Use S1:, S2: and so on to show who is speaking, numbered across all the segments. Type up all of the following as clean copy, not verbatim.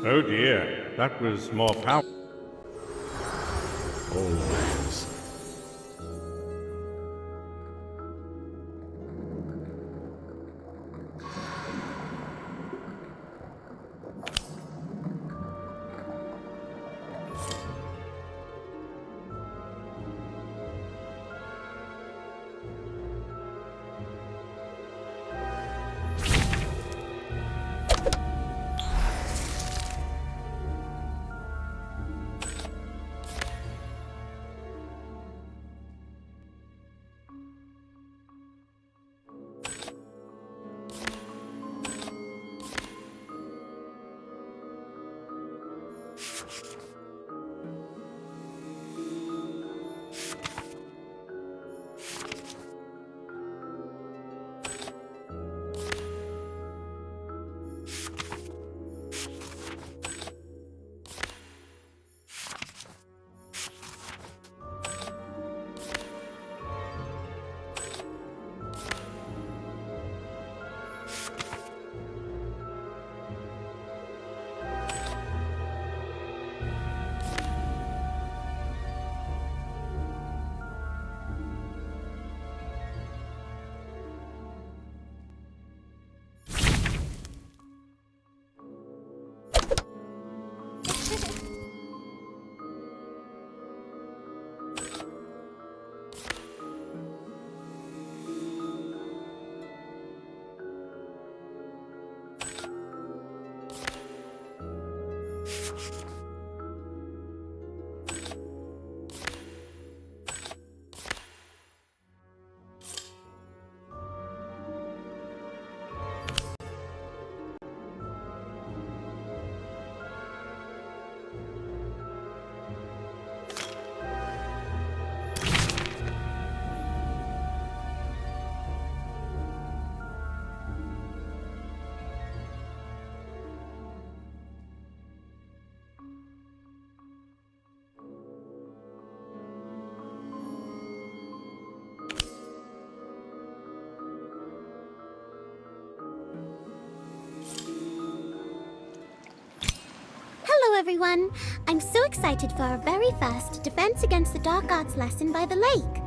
S1: Oh dear, that was more powerful.
S2: Always.
S3: Hello, everyone. I'm so excited for our very first Defense Against the Dark Arts lesson by the lake.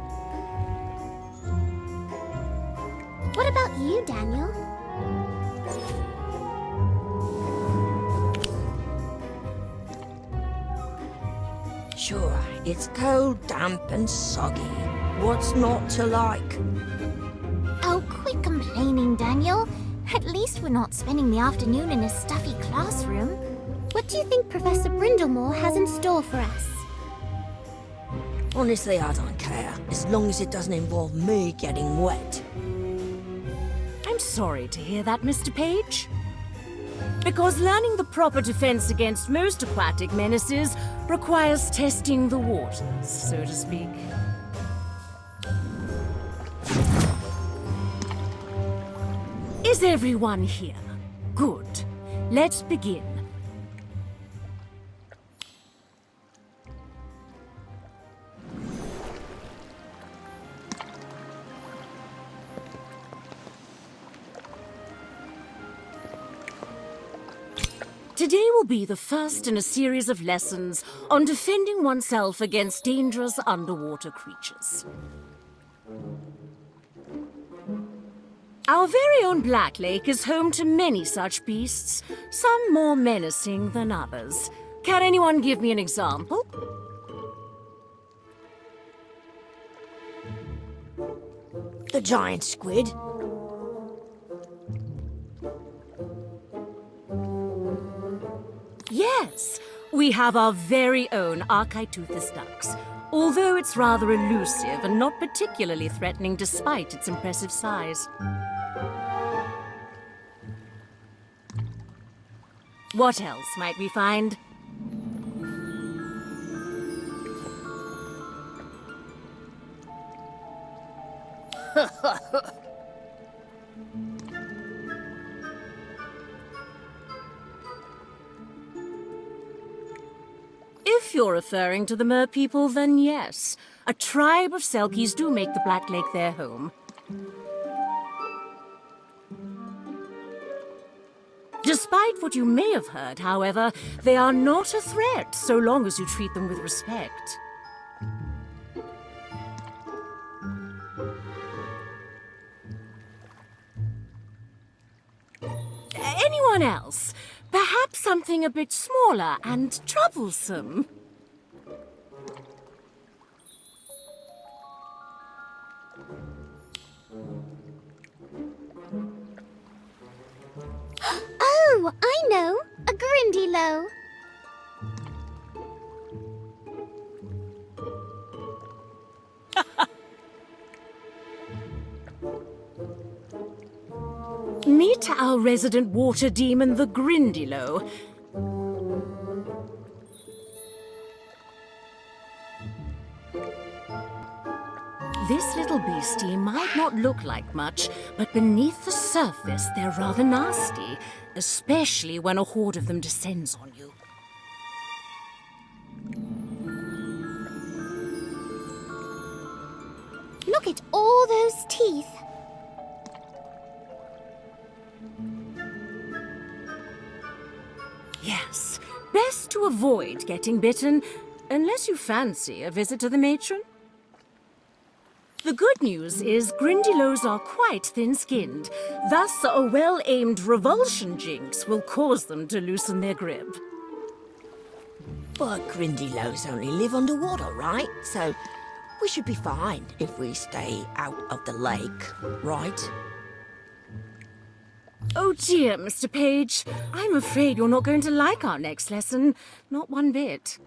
S3: What about you, Daniel?
S4: Sure, it's cold, damp and soggy. What's not to like?
S3: Oh, quit complaining, Daniel. At least we're not spending the afternoon in a stuffy classroom. What do you think Professor Brindlemore has in store for us?
S4: Honestly, I don't care, as long as it doesn't involve me getting wet.
S5: I'm sorry to hear that, Mr. Page. Because learning the proper defense against most aquatic menaces requires testing the waters, so to speak. Is everyone here? Good. Let's begin. Today will be the first in a series of lessons on defending oneself against dangerous underwater creatures. Our very own Black Lake is home to many such beasts, some more menacing than others. Can anyone give me an example?
S4: The giant squid.
S5: Yes, we have our very own Archaiteuthis ducks, although it's rather elusive and not particularly threatening despite its impressive size. What else might we find? If you're referring to the Mer people, then yes. A tribe of Selkies do make the Black Lake their home. Despite what you may have heard, however, they are not a threat so long as you treat them with respect. Anyone else? Perhaps something a bit smaller and troublesome?
S3: Oh, I know! A Grindylow!
S5: Meet our resident water demon, the Grindylow. This little beastie might not look like much, but beneath the surface they're rather nasty, especially when a horde of them descends on you.
S3: Look at all those teeth!
S5: Yes, best to avoid getting bitten, unless you fancy a visit to the matron. The good news is Grindylows are quite thin-skinned, thus a well-aimed revulsion jinx will cause them to loosen their grip.
S4: But Grindylows only live underwater, right? So we should be fine if we stay out of the lake, right?
S5: Oh dear, Mr. Page. I'm afraid you're not going to like our next lesson. Not one bit.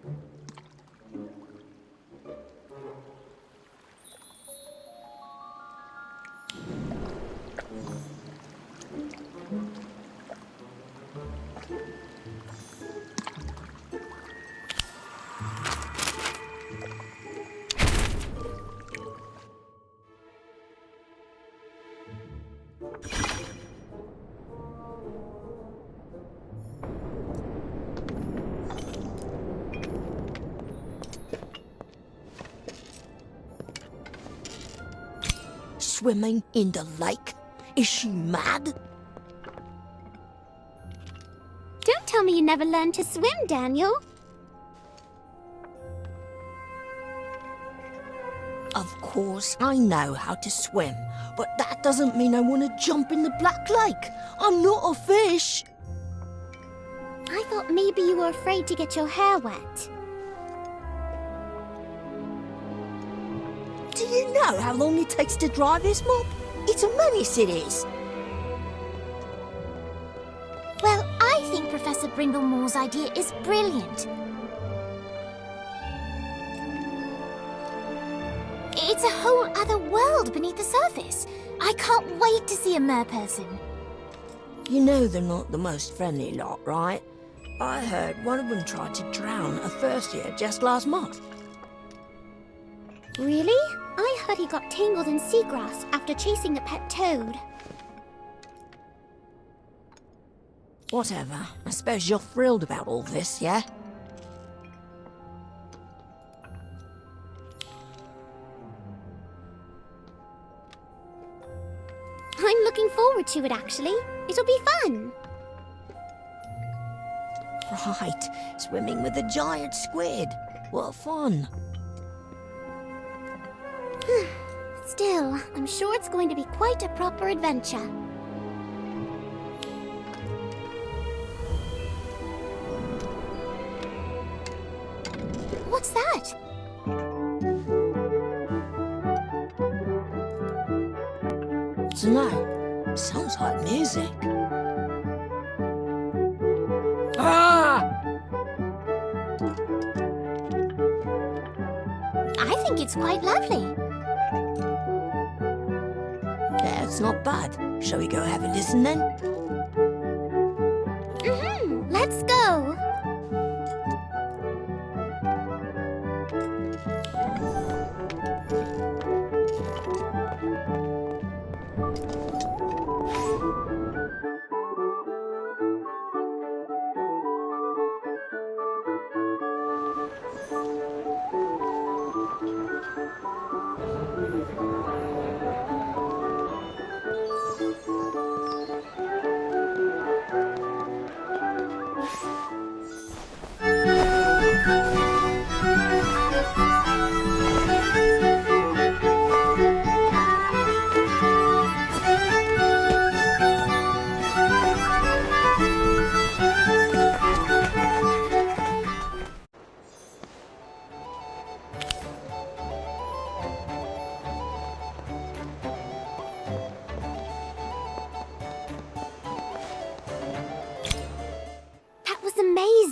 S4: Swimming in the lake? Is she mad?
S3: Don't tell me you never learned to swim, Daniel.
S4: Of course, I know how to swim, but that doesn't mean I want to jump in the Black Lake. I'm not a fish.
S3: I thought maybe you were afraid to get your hair wet.
S4: Do you know how long it takes to dry this mop? It's a menace, it is.
S3: Well, I think Professor Brindlemore's idea is brilliant. It's a whole other world beneath the surface. I can't wait to see a merperson.
S4: You know they're not the most friendly lot, right? I heard one of them tried to drown a first year just last month.
S3: Really? I heard he got tangled in seagrass after chasing a pet toad.
S4: Whatever. I suppose you're thrilled about all this, yeah?
S3: I'm looking forward to it, actually. It'll be fun.
S4: Right. Swimming with a giant squid. What fun.
S3: Still, I'm sure it's going to be quite a proper adventure. What's that?
S4: Dunno. Sounds like music. Ah!
S3: I think it's quite lovely.
S4: Yeah, it's not bad. Shall we go have a listen then?
S3: Let's go.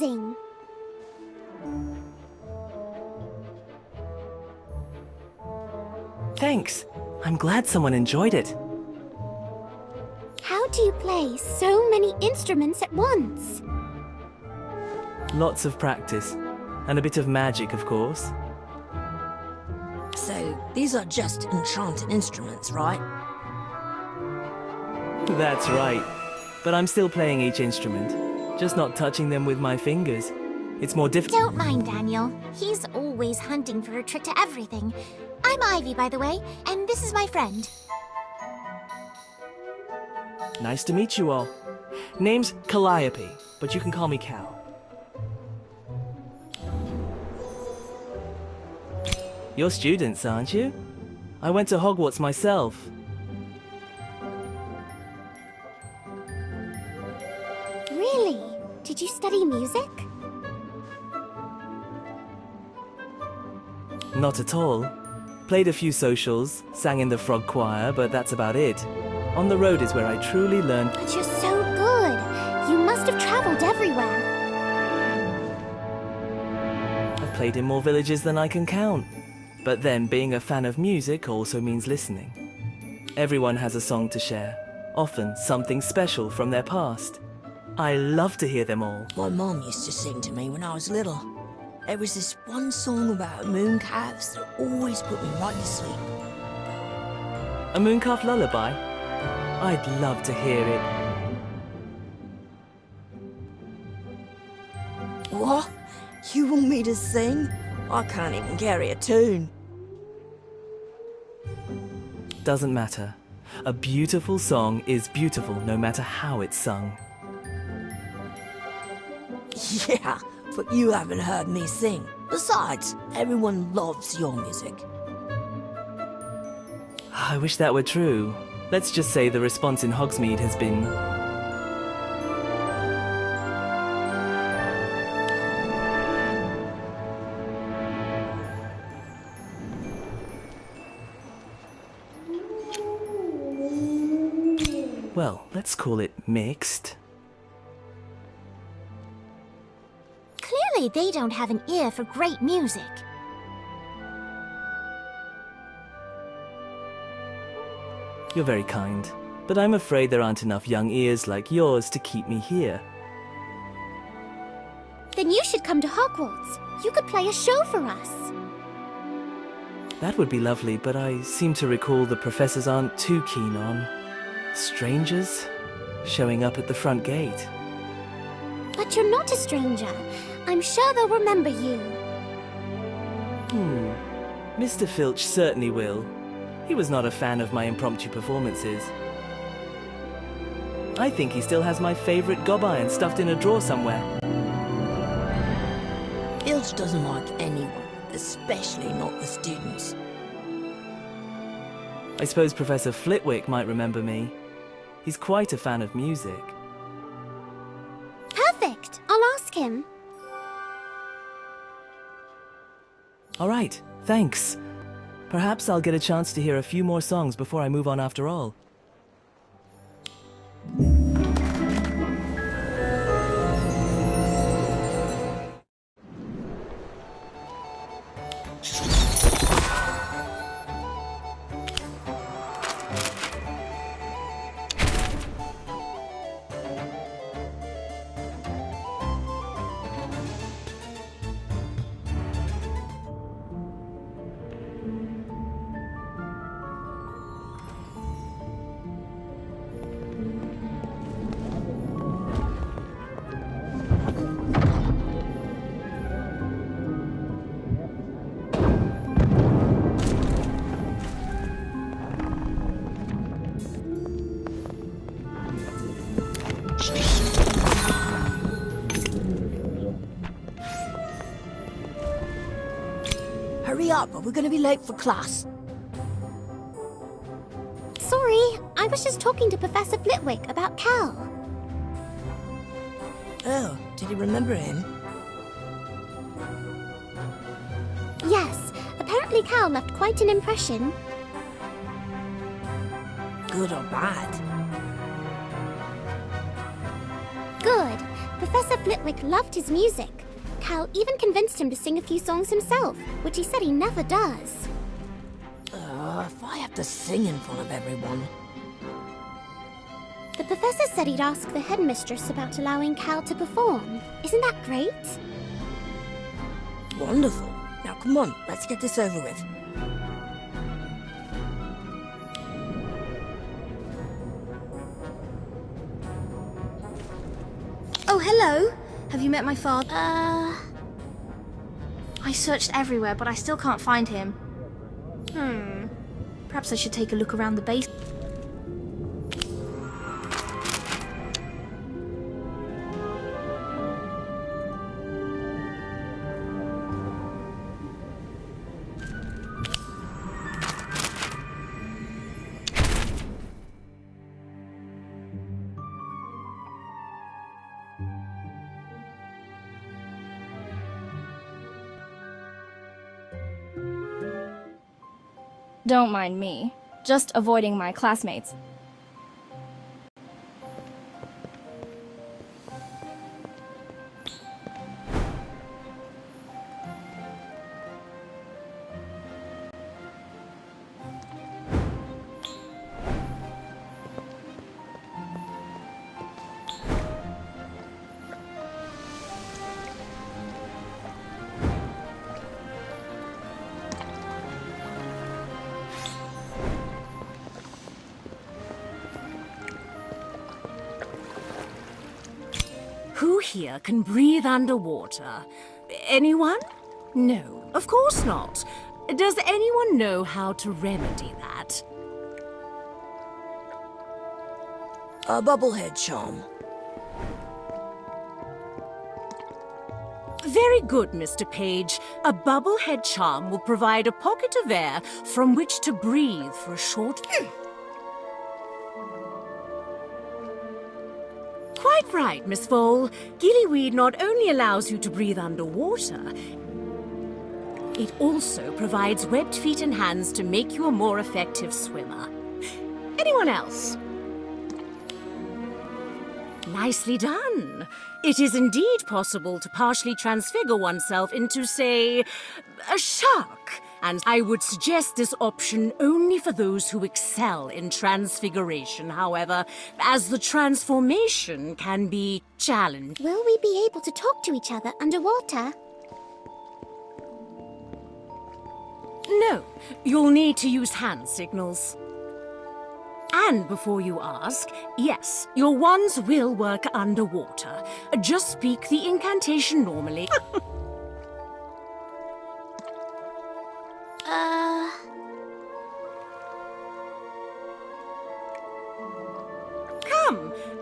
S3: amazing!
S2: Thanks. I'm glad someone enjoyed it.
S3: How do you play so many instruments at once?
S2: Lots of practice. And a bit of magic, of course.
S4: So, these are just enchanted instruments, right?
S2: That's right. But I'm still playing each instrument. Just not touching them with my fingers. It's more difficult.
S3: Don't mind Daniel. He's always hunting for a trick to everything. I'm Ivy, by the way, and this is my friend.
S2: Nice to meet you all. Name's Calliope, but you can call me Cal. You're students, aren't you? I went to Hogwarts myself.
S3: Really? Did you study music?
S2: Not at all. Played a few socials, sang in the frog choir, but that's about it. On the road is where I truly learned.
S3: But you're so good. You must have traveled everywhere.
S2: I've played in more villages than I can count. But then, being a fan of music also means listening. Everyone has a song to share, often something special from their past. I love to hear them all.
S4: My mom used to sing to me when I was little. There was this one song about moon calves that always put me right to sleep.
S2: A mooncalf lullaby? I'd love to hear it.
S4: What? You want me to sing? I can't even carry a tune.
S2: Doesn't matter. A beautiful song is beautiful no matter how it's sung.
S4: Yeah, but you haven't heard me sing. Besides, everyone loves your music.
S2: I wish that were true. Let's just say the response in Hogsmeade has been... well, let's call it mixed.
S3: Clearly they don't have an ear for great music.
S2: You're very kind, but I'm afraid there aren't enough young ears like yours to keep me here.
S3: Then you should come to Hogwarts. You could play a show for us.
S2: That would be lovely, but I seem to recall the professors aren't too keen on strangers showing up at the front gate.
S3: But you're not a stranger. I'm sure they'll remember you.
S2: Mr. Filch certainly will. He was not a fan of my impromptu performances. I think he still has my favorite gob iron stuffed in a drawer somewhere.
S4: Filch doesn't like anyone, especially not the students.
S2: I suppose Professor Flitwick might remember me. He's quite a fan of music.
S3: Perfect. I'll ask him.
S2: All right, thanks. Perhaps I'll get a chance to hear a few more songs before I move on after all.
S4: Hurry up, or we're going to be late for class.
S3: Sorry, I was just talking to Professor Flitwick about Cal.
S4: Oh, did you remember him?
S3: Yes, apparently Cal left quite an impression.
S4: Good or bad?
S3: Good. Professor Flitwick loved his music. Cal even convinced him to sing a few songs himself, which he said he never does.
S4: If I have to sing in front of everyone.
S3: The professor said he'd ask the headmistress about allowing Cal to perform. Isn't that great?
S4: Wonderful. Now come on, let's get this over with.
S6: Oh, hello. Have you met my father? I searched everywhere, but I still can't find him. Perhaps I should take a look around the base.
S7: Don't mind me. Just avoiding my classmates.
S5: Who here can breathe underwater? Anyone? No, of course not. Does anyone know how to remedy that?
S4: A bubblehead charm.
S5: Very good, Mr. Page. A bubblehead charm will provide a pocket of air from which to breathe for a short... Quite right, Miss Vole. Gillyweed not only allows you to breathe underwater, it also provides webbed feet and hands to make you a more effective swimmer. Anyone else? Nicely done. It is indeed possible to partially transfigure oneself into, say, a shark. And I would suggest this option only for those who excel in transfiguration, however, as the transformation can be challenging.
S3: Will we be able to talk to each other underwater?
S5: No, you'll need to use hand signals. And before you ask, yes, your wands will work underwater. Just speak the incantation normally.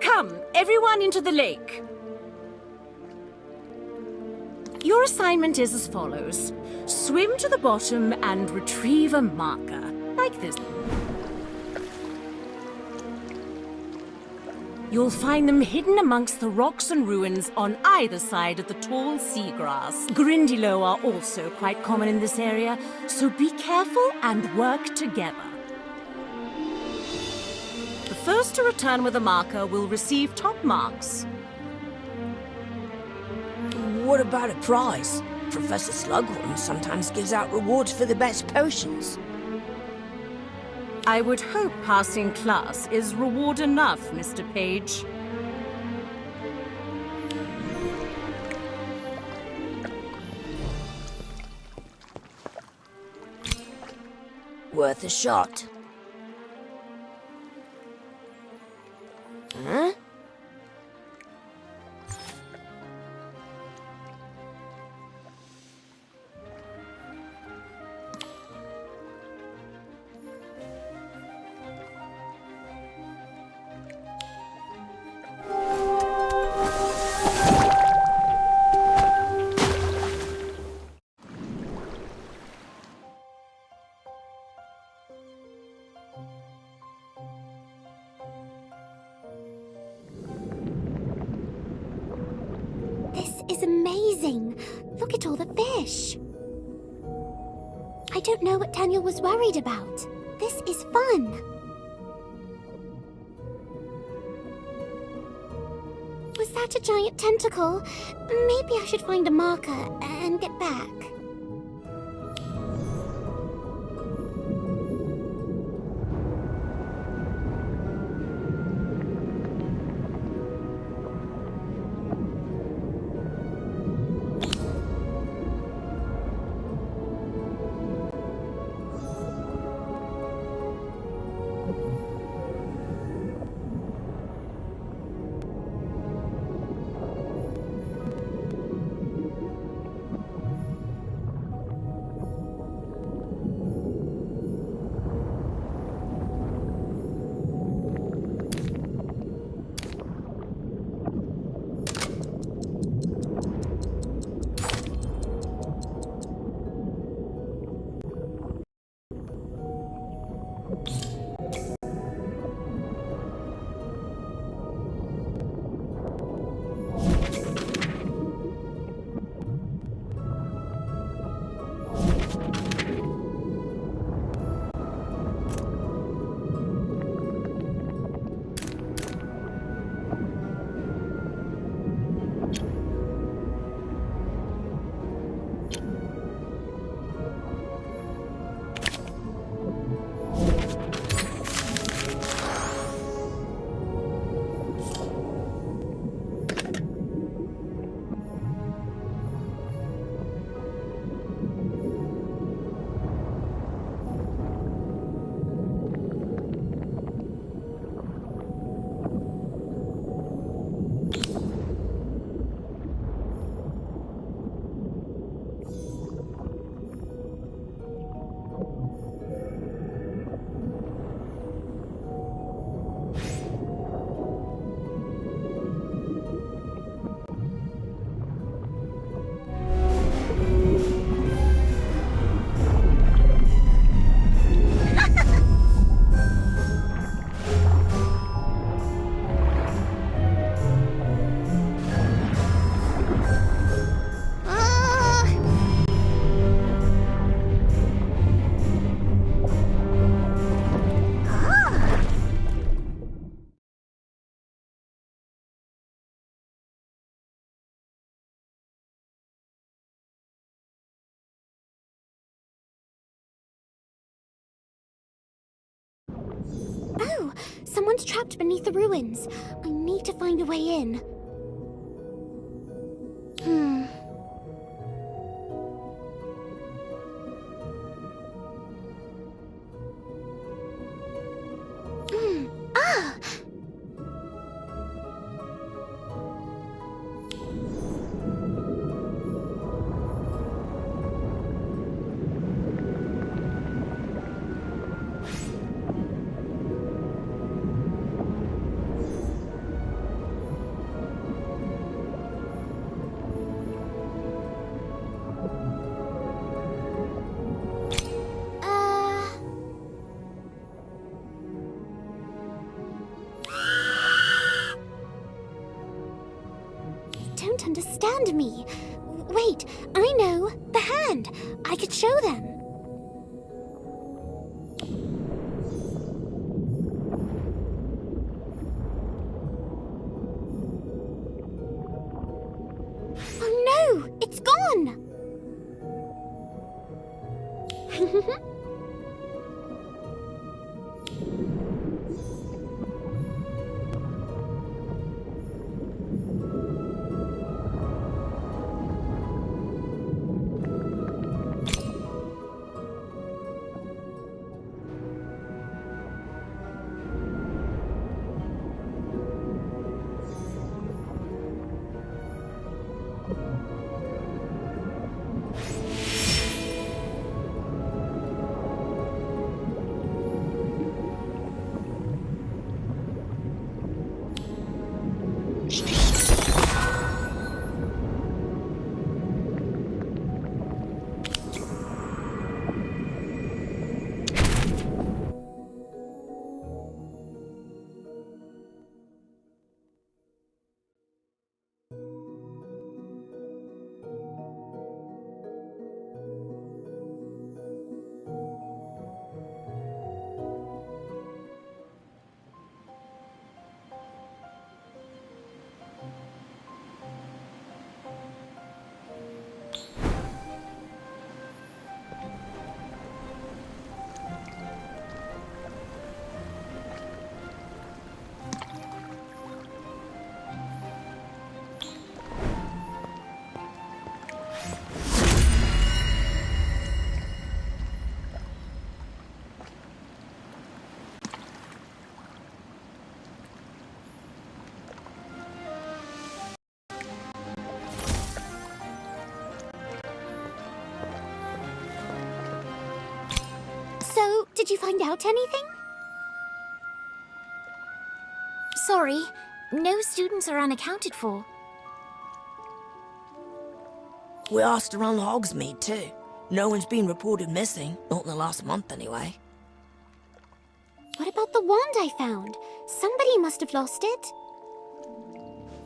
S5: Come, everyone into the lake. Your assignment is as follows. Swim to the bottom and retrieve a marker, like this. You'll find them hidden amongst the rocks and ruins on either side of the tall seagrass. Grindilo are also quite common in this area, so be careful and work together. The first to return with a marker will receive top marks.
S4: What about a prize? Professor Slughorn sometimes gives out rewards for the best potions.
S5: I would hope passing class is reward enough, Mr. Page.
S4: Worth a shot. Huh?
S3: This is amazing. Look at all the fish. I don't know what Daniel was worried about. This is fun. Was that a giant tentacle? Maybe I should find a marker and get back. Oh, someone's trapped beneath the ruins. I need to find a way in. Ah! Don't understand me. Wait, I know. The hand. I could show them. Oh no! It's gone! So, did you find out anything? Sorry, no students are unaccounted for.
S4: We asked around the Hogsmeade too. No one's been reported missing, not in the last month anyway.
S3: What about the wand I found? Somebody must have lost it.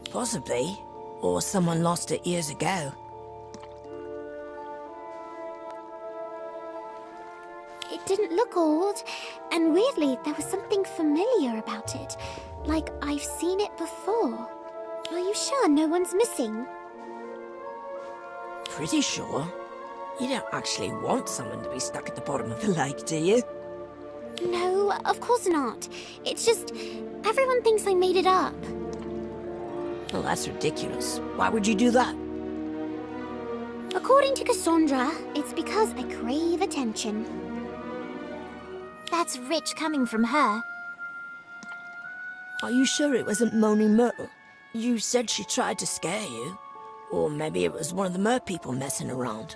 S4: Possibly. Or someone lost it years ago.
S3: It didn't look old, and weirdly, there was something familiar about it. Like I've seen it before. Are you sure no one's missing?
S4: Pretty sure. You don't actually want someone to be stuck at the bottom of the lake, do you?
S3: No, of course not. It's just, everyone thinks I made it up.
S4: Well, that's ridiculous. Why would you do that?
S3: According to Cassandra, it's because I crave attention. That's rich coming from her.
S4: Are you sure it wasn't Moaning Myrtle? You said she tried to scare you. Or maybe it was one of the mer people messing around.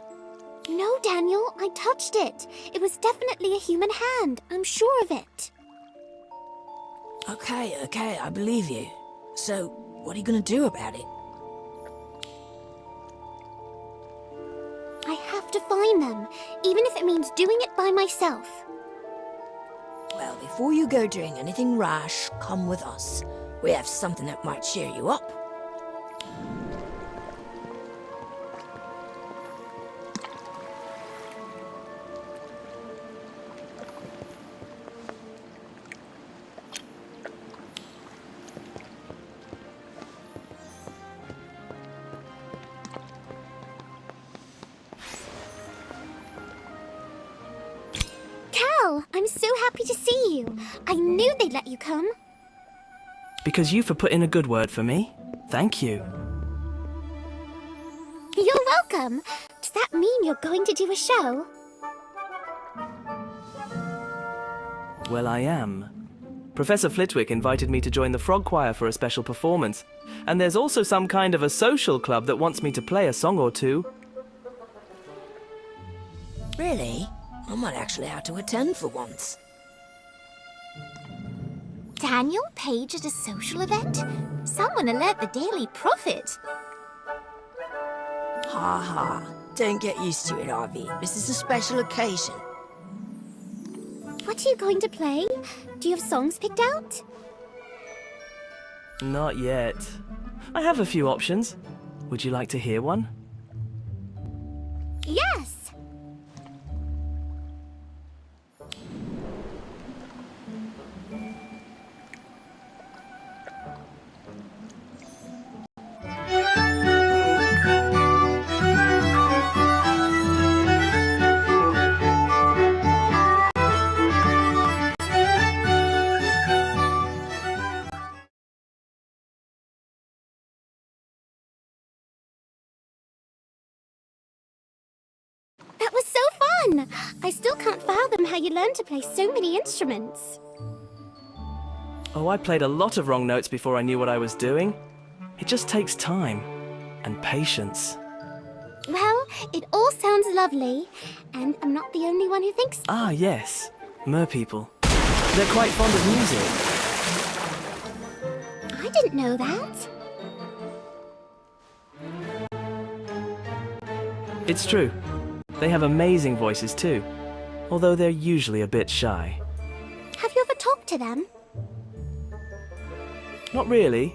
S3: No, Daniel, I touched it. It was definitely a human hand. I'm sure of it.
S4: Okay, I believe you. So, what are you gonna do about it?
S3: I have to find them, even if it means doing it by myself.
S4: Well, before you go doing anything rash, come with us. We have something that might cheer you up.
S3: Cal, I'm so happy to see you. I knew they'd let you come.
S2: Because you for putting a good word for me. Thank you.
S3: You're welcome. Does that mean you're going to do a show?
S2: Well, I am. Professor Flitwick invited me to join the Frog Choir for a special performance. And there's also some kind of a social club that wants me to play a song or two.
S4: Really? I might actually have to attend for once.
S3: Daniel Page at a social event? Someone alert the Daily Prophet.
S4: Ha ha. Don't get used to it, Ivy. This is a special occasion.
S3: What are you going to play? Do you have songs picked out?
S2: Not yet. I have a few options. Would you like to hear one?
S3: Yes! That was so fun! I still can't fathom how you learned to play so many instruments.
S2: Oh, I played a lot of wrong notes before I knew what I was doing. It just takes time and patience.
S3: Well, it all sounds lovely, and I'm not the only one who thinks.
S2: Ah, yes. Mer people. They're quite fond of music.
S3: I didn't know that.
S2: It's true. They have amazing voices too, although they're usually a bit shy.
S3: Have you ever talked to them?
S2: Not really.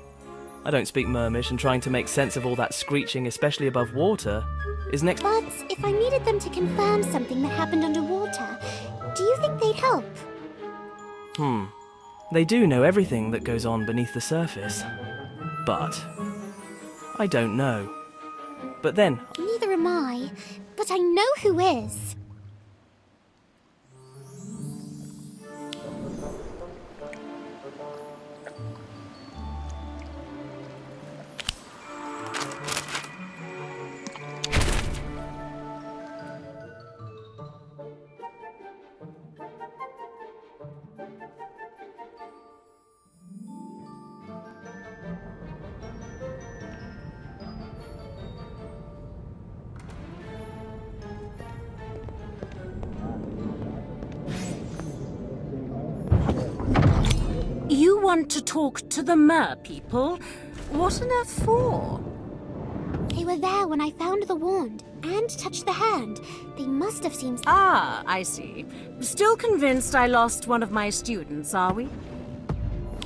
S2: I don't speak Mermish, and trying to make sense of all that screeching, especially above water, is next.
S3: But if I needed them to confirm something that happened underwater, do you think they'd help?
S2: They do know everything that goes on beneath the surface. But I don't know. But then,
S3: Neither am I, but I know who is.
S5: want to talk to the mer people? What on earth for?
S3: They were there when I found the wand and touched the hand. They must have seen...
S5: Ah, I see. Still convinced I lost one of my students, are we?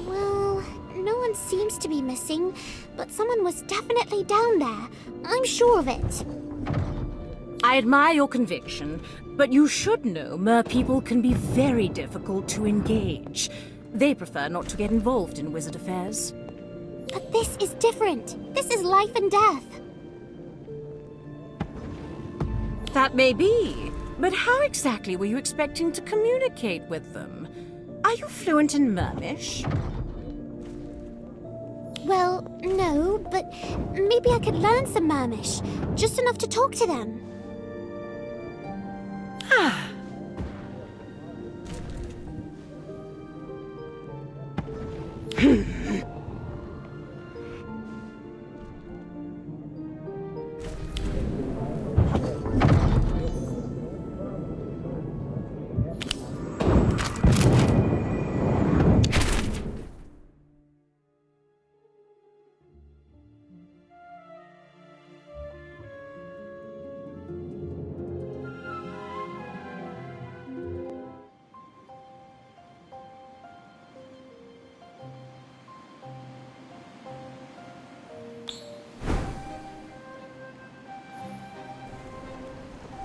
S3: Well, no one seems to be missing, but someone was definitely down there. I'm sure of it.
S5: I admire your conviction, but you should know mer people can be very difficult to engage. They prefer not to get involved in wizard affairs.
S3: But this is different. This is life and death.
S5: That may be, but how exactly were you expecting to communicate with them? Are you fluent in Mermish?
S3: Well, no, but maybe I could learn some Mermish. Just enough to talk to them.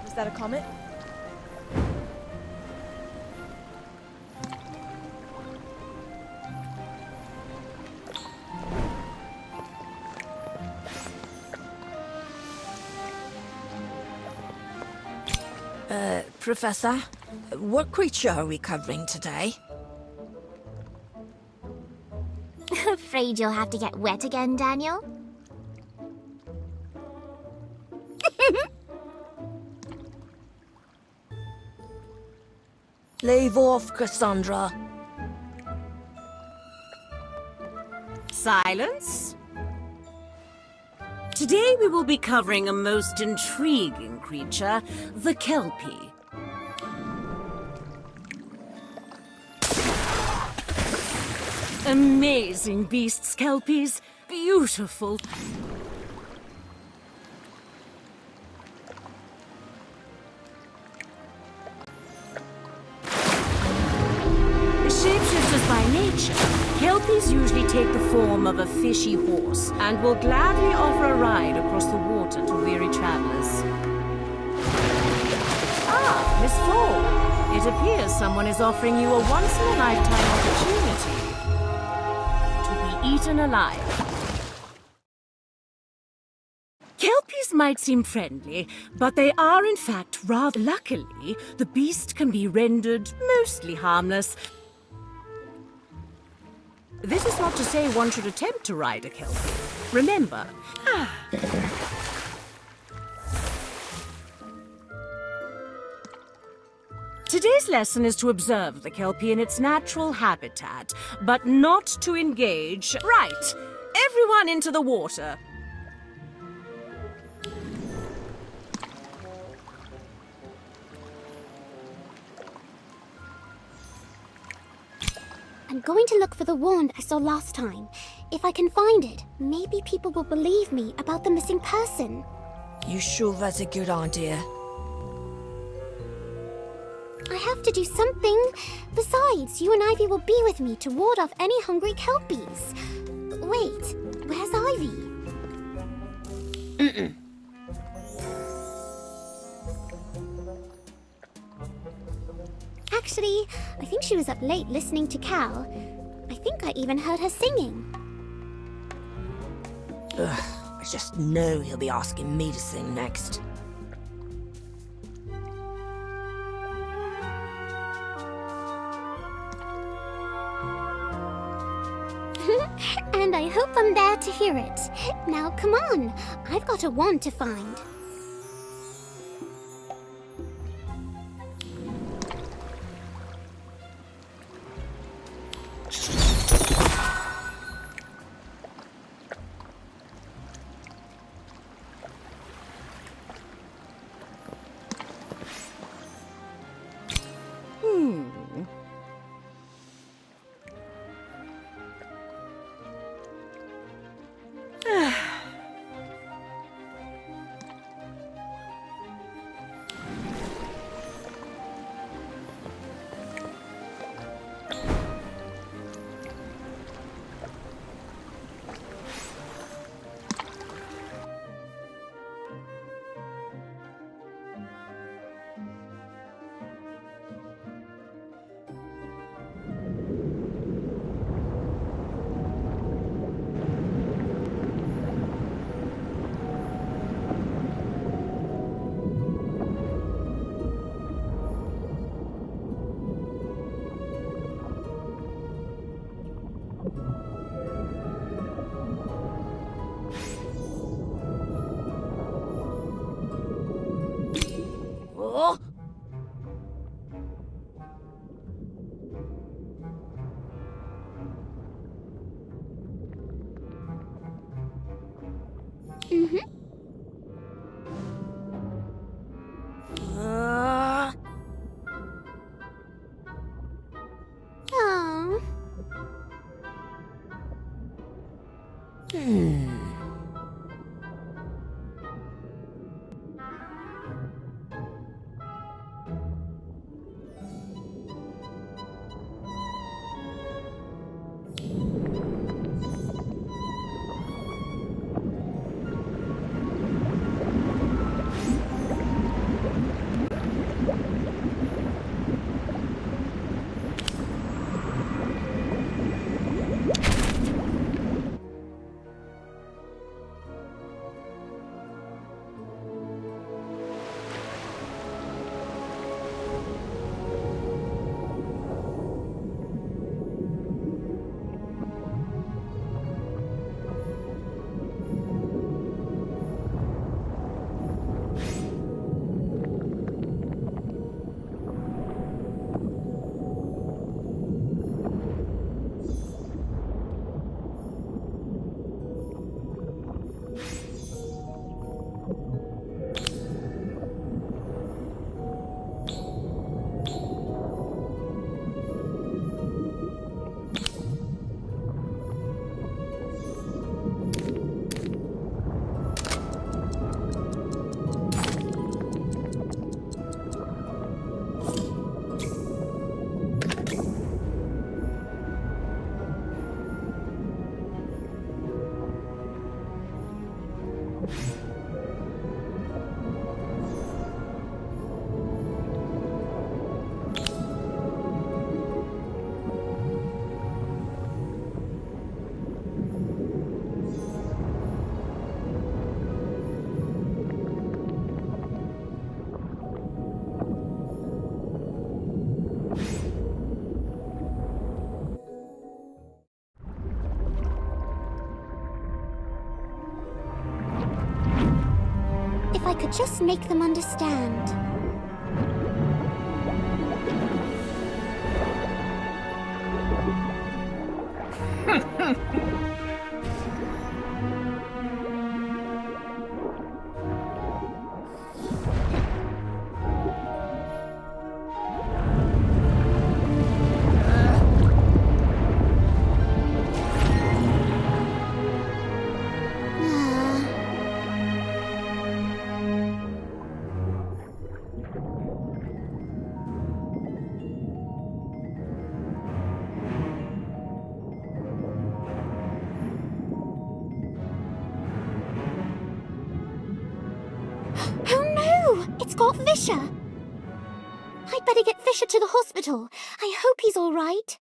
S8: Is that a comet?
S4: Professor, what creature are we covering today?
S3: Afraid you'll have to get wet again, Daniel?
S4: Leave off, Cassandra.
S5: Silence. Today we will be covering a most intriguing creature, the Kelpie. Amazing beasts, Kelpies. Beautiful. Shapeshifters by nature, Kelpies usually take the form of a fishy horse and will gladly offer a ride across the water to weary travelers. Ah, Miss Fall. It appears someone is offering you a once-in-a-lifetime opportunity to be eaten alive. Kelpies might seem friendly, but they are in fact rather... Luckily, the beast can be rendered mostly harmless. This is not to say one should attempt to ride a Kelpie. Remember... Today's lesson is to observe the Kelpie in its natural habitat, but not to engage... Right! Everyone into the water!
S3: I'm going to look for the wand I saw last time. If I can find it, maybe people will believe me about the missing person.
S4: You sure that's a good idea?
S3: I have to do something. Besides, you and Ivy will be with me to ward off any hungry Kelpies. Wait, where's Ivy? Actually, I think she was up late listening to Cal. I think I even heard her singing.
S4: Ugh, I just know he'll be asking me to sing next.
S3: And I hope I'm there to hear it. Now, come on. I've got a wand to find. Oh. If I could just make them understand. It's got Fisher! I'd better get Fisher to the hospital. I hope he's all right.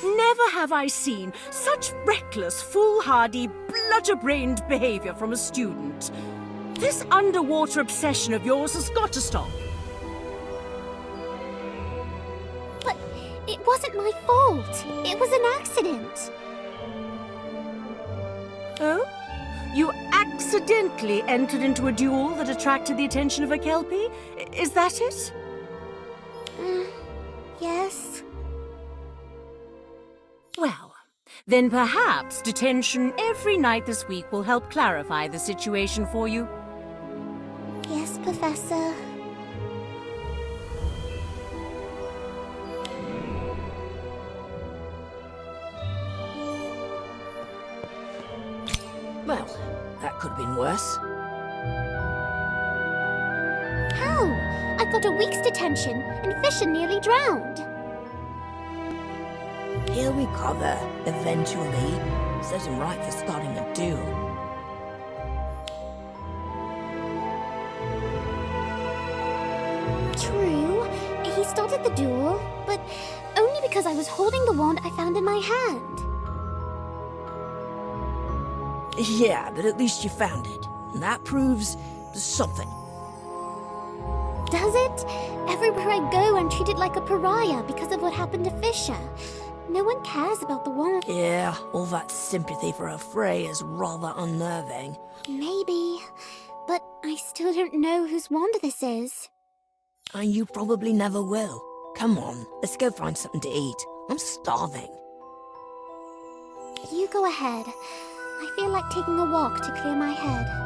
S5: Never have I seen such reckless, foolhardy, bludger-brained behavior from a student. This underwater obsession of yours has got to stop.
S3: But it wasn't my fault. It was an accident.
S5: Oh? You accidentally entered into a duel that attracted the attention of a Kelpie? Is that it?
S3: Yes.
S5: Well, then perhaps detention every night this week will help clarify the situation for you.
S3: Yes, Professor.
S4: Well, that could have been worse.
S3: How? I got a week's detention, and Fisher nearly drowned.
S4: He'll recover, eventually. Set him right for starting a duel.
S3: True, he started the duel, but only because I was holding the wand I found in my hand.
S4: Yeah, but at least you found it. And that proves something.
S3: Does it? Everywhere I go, I'm treated like a pariah because of what happened to Fisher. No one cares about the wand.
S4: Yeah, all that sympathy for a Frey is rather unnerving.
S3: Maybe, but I still don't know whose wand this is.
S4: And you probably never will. Come on, let's go find something to eat. I'm starving.
S3: You go ahead. I feel like taking a walk to clear my head.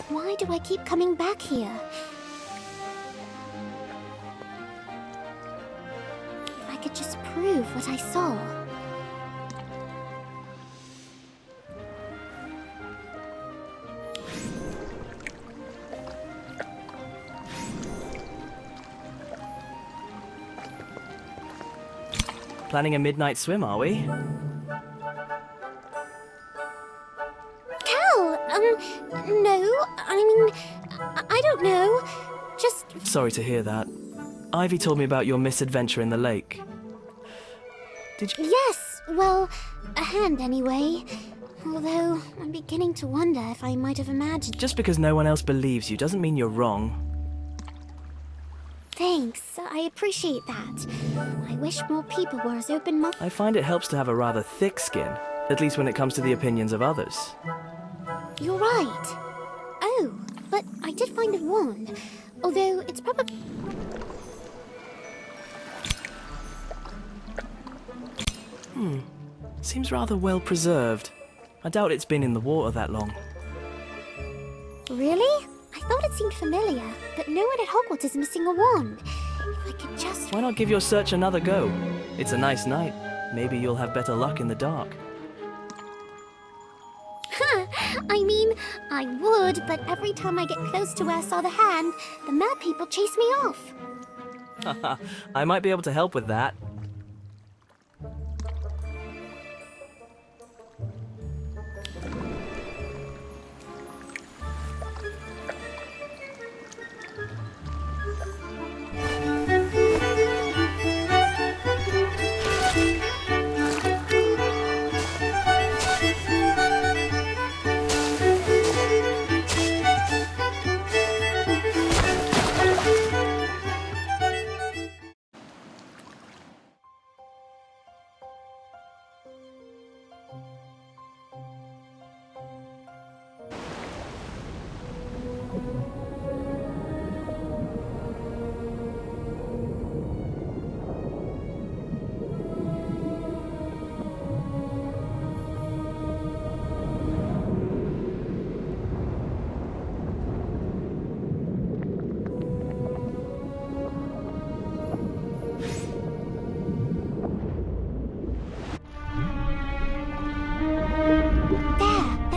S3: Why do I keep coming back here? If I could just prove what I saw.
S2: Planning a midnight swim, are we?
S3: No, I mean, I don't know. Just...
S2: Sorry to hear that. Ivy told me about your misadventure in the lake. Did you...
S3: Yes, well, a hand anyway. Although, I'm beginning to wonder if I might have imagined...
S2: Just because no one else believes you doesn't mean you're wrong.
S3: Thanks, I appreciate that. I wish more people were as open-minded.
S2: I find it helps to have a rather thick skin, at least when it comes to the opinions of others.
S3: You're right. Oh, but I did find a wand. Although it's probably...
S2: Seems rather well preserved. I doubt it's been in the water that long.
S3: Really? I thought it seemed familiar, but no one at Hogwarts is missing a wand. If I could just...
S2: Why not give your search another go? It's a nice night. Maybe you'll have better luck in the dark.
S3: I mean, I would, but every time I get close to where I saw the hand, the mad people chase me off.
S2: Haha, I might be able to help with that.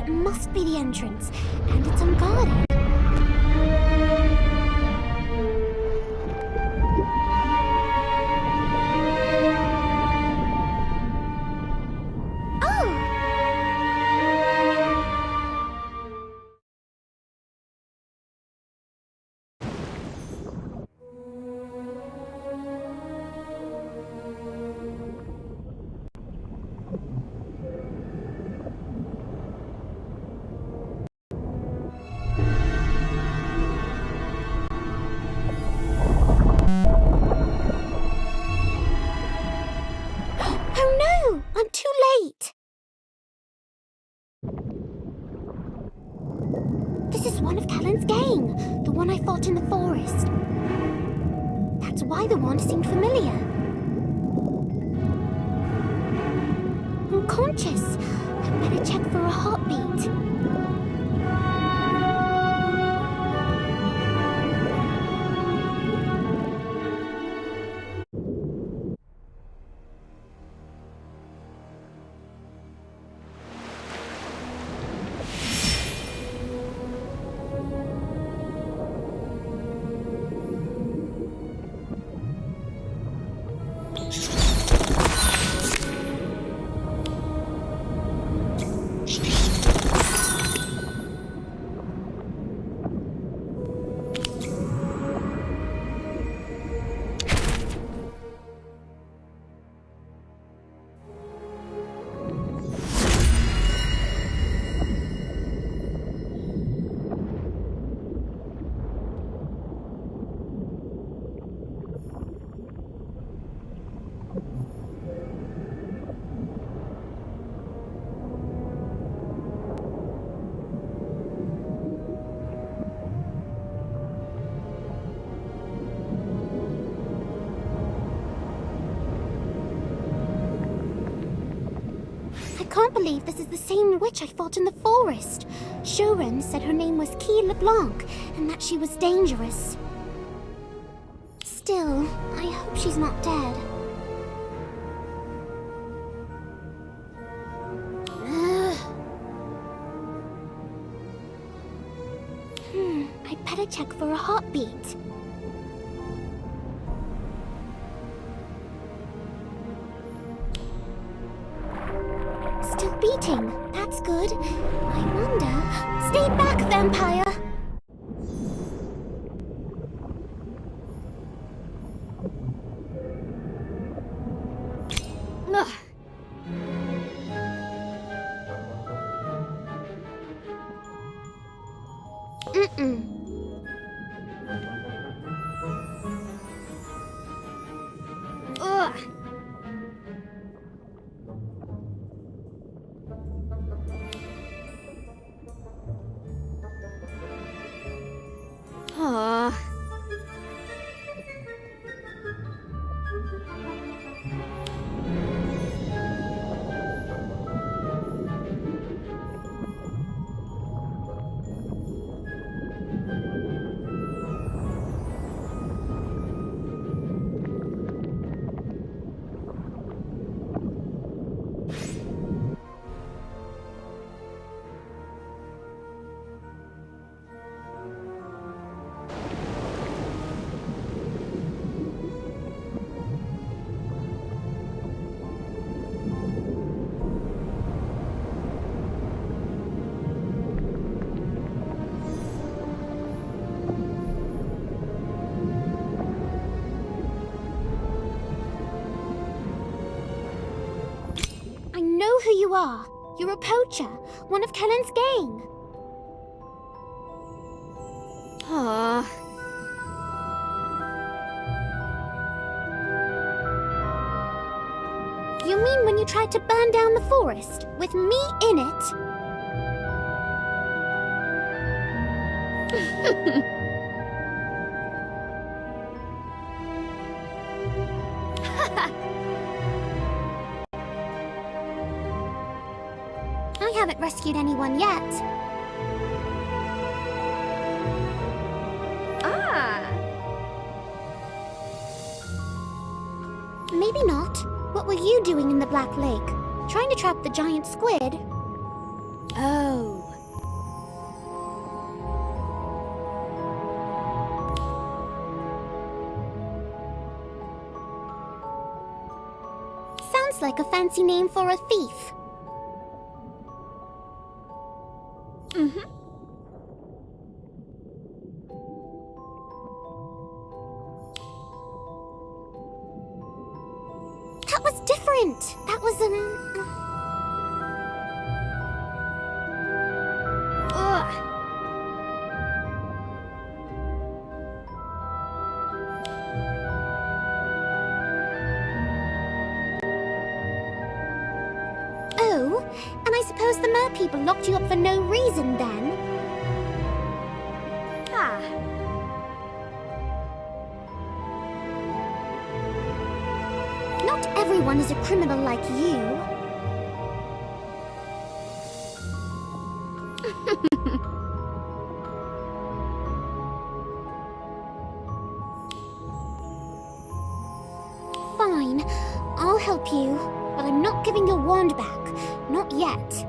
S3: Must be the entrance, and it's unguarded. This is one of Callan's gang, the one I fought in the forest. That's why the wand seemed familiar. I'm conscious. I'd better check for a heartbeat. can't believe this is the same witch I fought in the forest. Shoren said her name was Key LeBlanc, and that she was dangerous. Still, I hope she's not dead. I'd better check for a heartbeat. Still beating. That's good. I wonder... Stay back, vampire! Ugh. Mm-mm. Ugh. Who you are. You're a poacher, one of Kellen's gang. You mean when you tried to burn down the forest, with me in it? I haven't rescued anyone yet. Maybe not. What were you doing in the Black Lake? Trying to trap the giant squid? Oh. Sounds like a fancy name for a thief. Mm-hmm. That was different. That was Ugh. Oh, and I suppose the mer people locked you up for no reason then? Not everyone is a criminal like you. Fine, I'll help you, but I'm not giving your wand back. Not yet.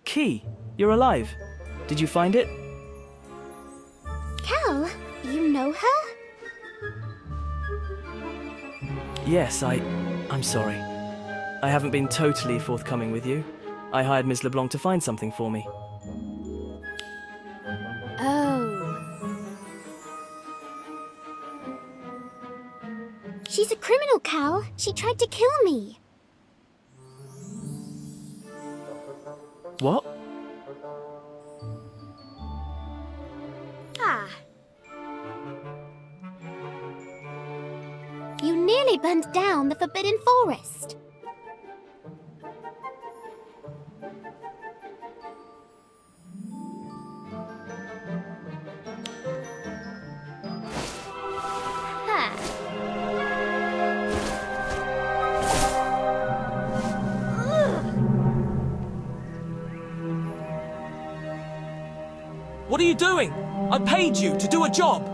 S2: Key, you're alive. Did you find it?
S3: Cal, you know her?
S2: Yes, I'm sorry. I haven't been totally forthcoming with you. I hired Ms. LeBlanc to find something for me.
S3: Oh. She's a criminal, Cal. She tried to kill me.
S2: What?
S3: Ah. You nearly burned down the Forbidden Forest.
S2: What are you doing? I paid you to do a job!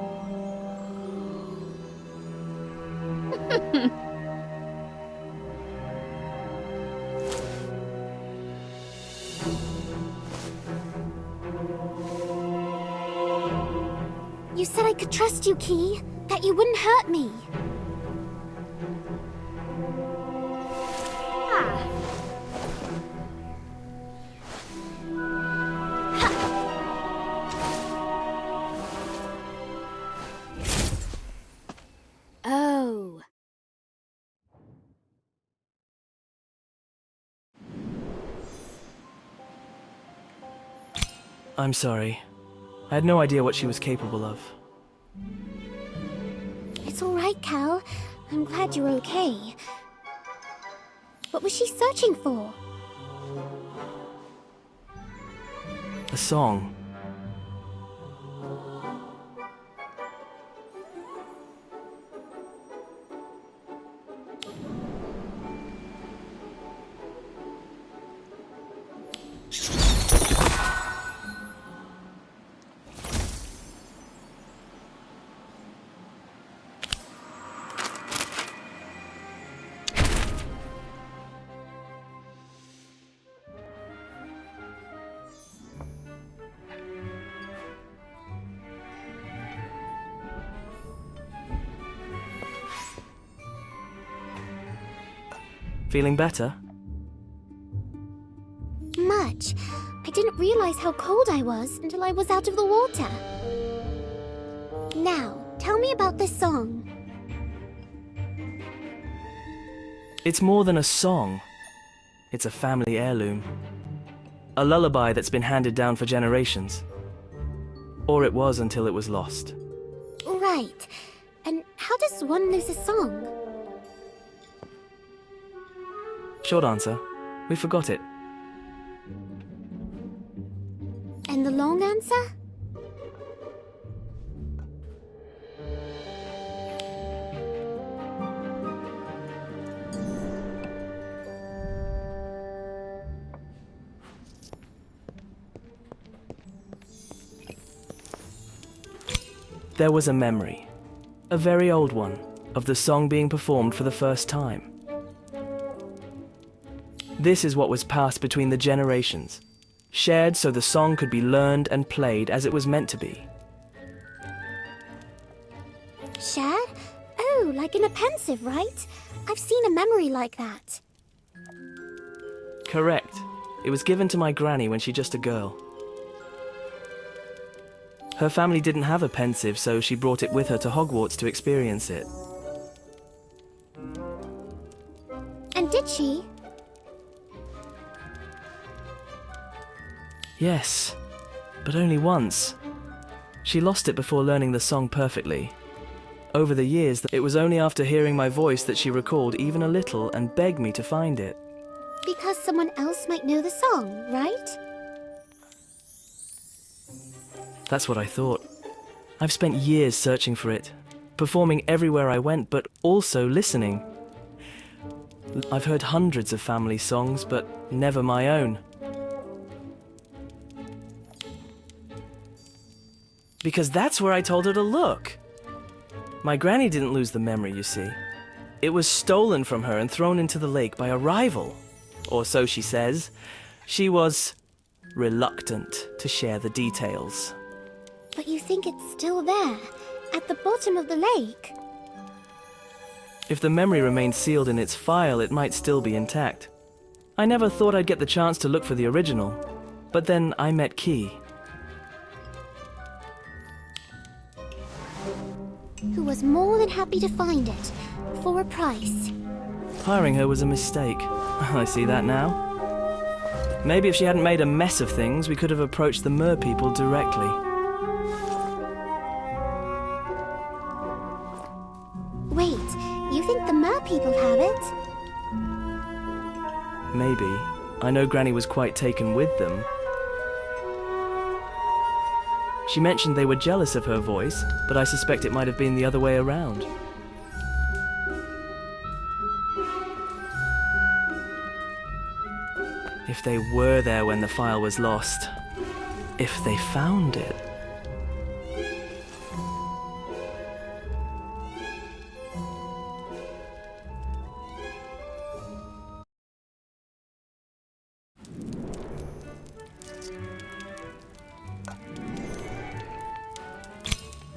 S3: You said I could trust you, Key. That you wouldn't hurt me. Ah. Oh.
S2: I'm sorry. I had no idea what she was capable of.
S3: It's all right, Cal. I'm glad you're okay. What was she searching for?
S2: A song. Feeling better?
S3: Much. I didn't realize how cold I was until I was out of the water. Now, tell me about this song.
S2: It's more than a song. It's a family heirloom. A lullaby that's been handed down for generations. Or it was until it was lost.
S3: Right. And how does one lose a song?
S2: Short answer, we forgot it.
S3: And the long answer?
S2: There was a memory, a very old one, of the song being performed for the first time. This is what was passed between the generations, shared so the song could be learned and played as it was meant to be.
S3: Shared? Oh, like in a pensive, right? I've seen a memory like that.
S2: Correct. It was given to my granny when she's just a girl. Her family didn't have a pensive, so she brought it with her to Hogwarts to experience it.
S3: And did she?
S2: Yes, but only once. She lost it before learning the song perfectly. Over the years, it was only after hearing my voice that she recalled even a little and begged me to find it.
S3: Because someone else might know the song, right?
S2: That's what I thought. I've spent years searching for it, performing everywhere I went, but also listening. I've heard hundreds of family songs, but never my own. Because that's where I told her to look. My granny didn't lose the memory, you see. It was stolen from her and thrown into the lake by a rival. Or so she says. She was reluctant to share the details.
S3: But you think it's still there, at the bottom of the lake?
S2: If the memory remained sealed in its file, it might still be intact. I never thought I'd get the chance to look for the original, but then I met Key.
S3: Who was more than happy to find it, for a price.
S2: Hiring her was a mistake. I see that now. Maybe if she hadn't made a mess of things, we could have approached the Mer people directly.
S3: Wait, you think the Mer people have it?
S2: Maybe. I know Granny was quite taken with them. She mentioned they were jealous of her voice, but I suspect it might have been the other way around. If they were there when the file was lost. If they found it.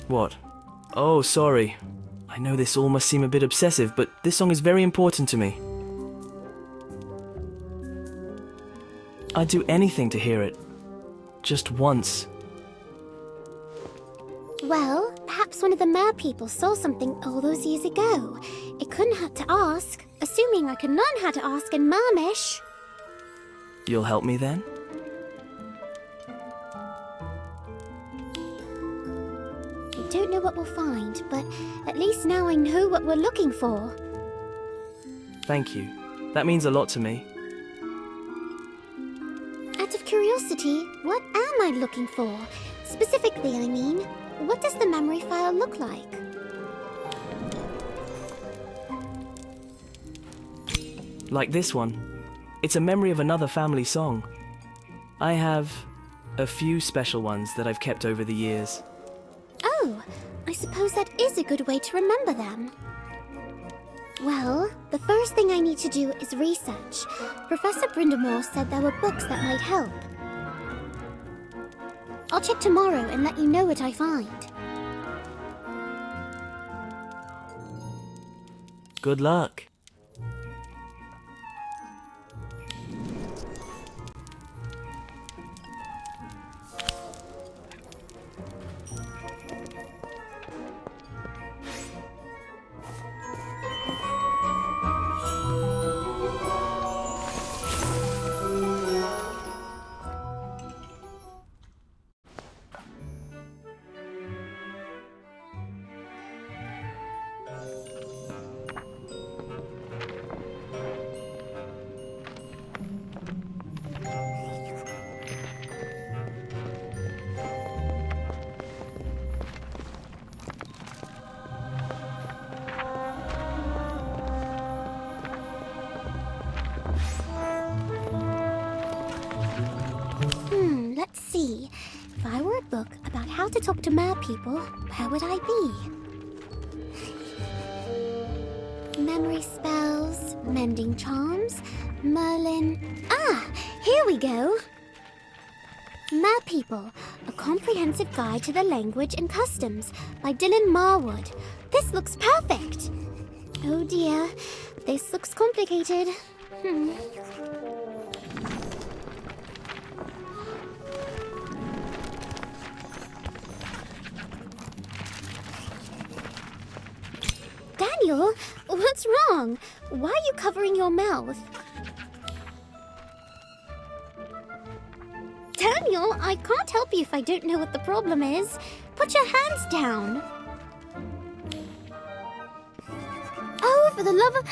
S2: What? Oh, sorry. I know this all must seem a bit obsessive, but this song is very important to me. I'd do anything to hear it. Just once.
S3: Well, perhaps one of the Mer people saw something all those years ago. It couldn't hurt to ask, assuming I can learn how to ask in Mermish.
S2: You'll help me then?
S3: I don't know what we'll find, but at least now I know what we're looking for.
S2: Thank you. That means a lot to me.
S3: Out of curiosity, what am I looking for? Specifically, I mean, what does the memory file look like?
S2: Like this one. It's a memory of another family song. I have a few special ones that I've kept over the years.
S3: Oh, I suppose that is a good way to remember them. Well, the first thing I need to do is research. Professor Brindamore said there were books that might help. I'll check tomorrow and let you know what I find.
S2: Good luck.
S3: Let's see. If I were a book about how to talk to Mer people, where would I be? Memory spells, mending charms, Merlin... Ah! Here we go! Mer People, a comprehensive guide to the language and customs by Dylan Marwood. This looks perfect! Oh dear, this looks complicated. Daniel, what's wrong? Why are you covering your mouth? Daniel, I can't help you if I don't know what the problem is. Put your hands down. Oh, for the love of...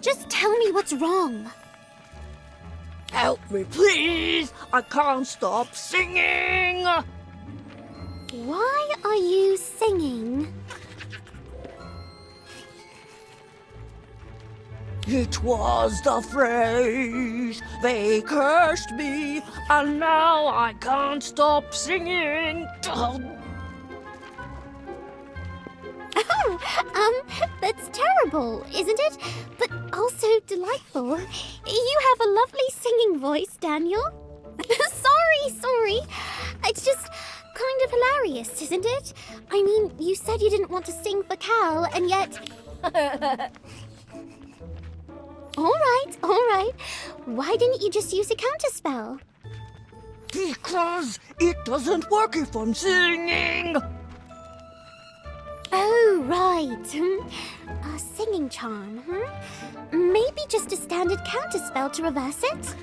S3: Just tell me what's wrong.
S4: Help me, please! I can't stop singing!
S3: Why are you singing?
S4: It was the phrase, they cursed me, and now I can't stop singing.
S3: Oh, that's terrible, isn't it? But also delightful. You have a lovely singing voice, Daniel. Sorry. It's just kind of hilarious, isn't it? I mean, you said you didn't want to sing for Cal, and yet... All right. Why didn't you just use a counterspell?
S4: Because it doesn't work if I'm singing.
S3: Oh, right. A singing charm, Maybe just a standard counterspell to reverse it?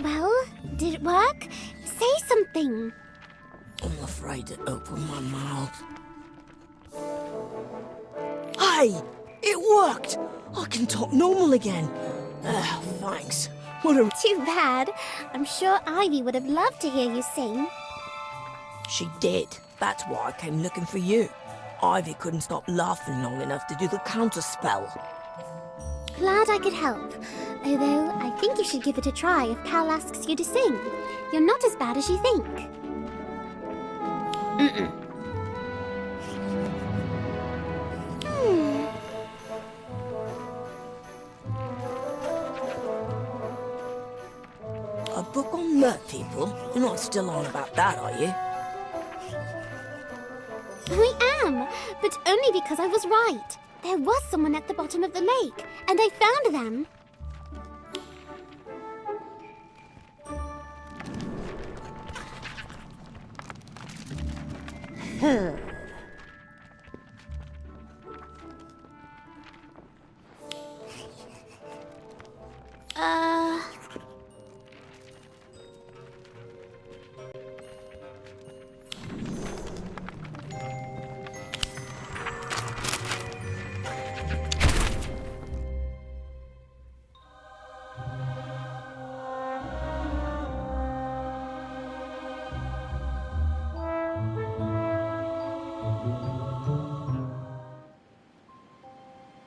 S3: Well, did it work? Say something.
S4: I'm afraid to open my mouth. Hey! It worked! I can talk normal again. Thanks. What a...
S3: Too bad. I'm sure Ivy would have loved to hear you sing.
S4: She did. That's why I came looking for you. Ivy couldn't stop laughing long enough to do the counterspell.
S3: Glad I could help. Although, I think you should give it a try if Cal asks you to sing. You're not as bad as you think.
S4: A book on mer people? You're not still on about that, are you?
S3: I am, but only because I was right. There was someone at the bottom of the lake, and I found them.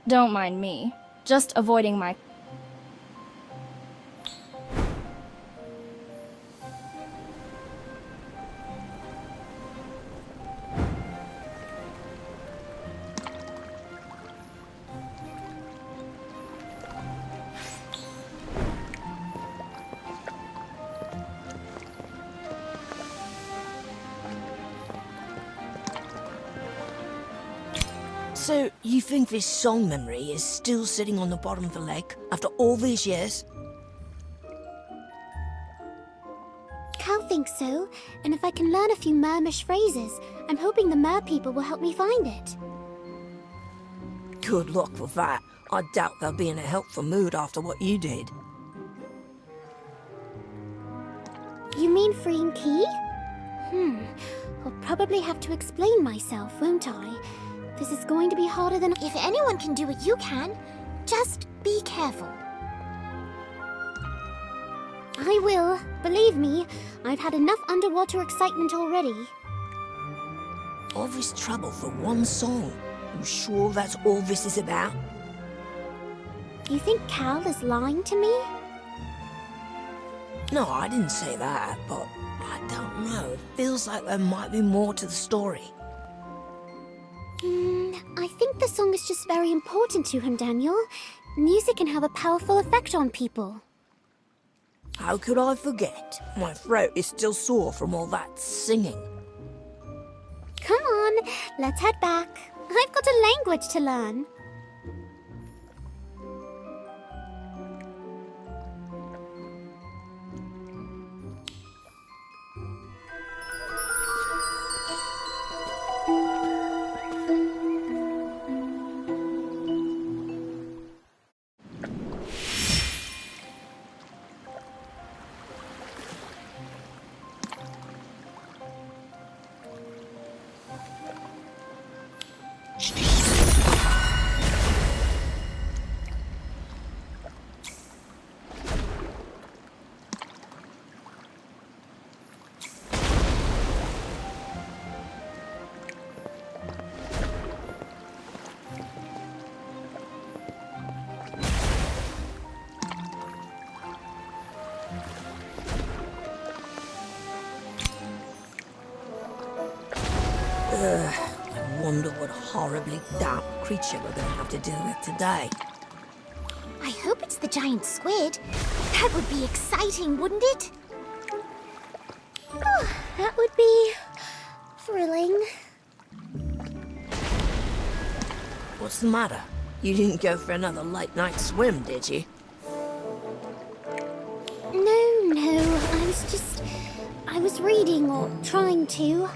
S7: Don't mind me. Just avoiding my...
S4: So, you think this song memory is still sitting on the bottom of the lake after all these years?
S3: Cal thinks so, and if I can learn a few Mermish phrases, I'm hoping the mer people will help me find it.
S4: Good luck with that. I doubt they'll be in a helpful mood after what you did.
S3: You mean freeing Key? I'll probably have to explain myself, won't I? This is going to be harder than... If anyone can do it, you can. Just be careful. I will. Believe me, I've had enough underwater excitement already.
S4: All this trouble for one song. You sure that's all this is about?
S3: You think Cal is lying to me?
S4: No, I didn't say that, but I don't know. It feels like there might be more to the story.
S3: I think the song is just very important to him, Daniel. Music can have a powerful effect on people.
S4: How could I forget? My throat is still sore from all that singing.
S3: Come on, let's head back. I've got a language to learn.
S4: horribly damp creature we're gonna have to deal with today.
S3: I hope it's the giant squid. That would be exciting, wouldn't it? Oh, that would be thrilling.
S4: What's the matter? You didn't go for another late night swim, did you?
S3: No, I was reading or trying to.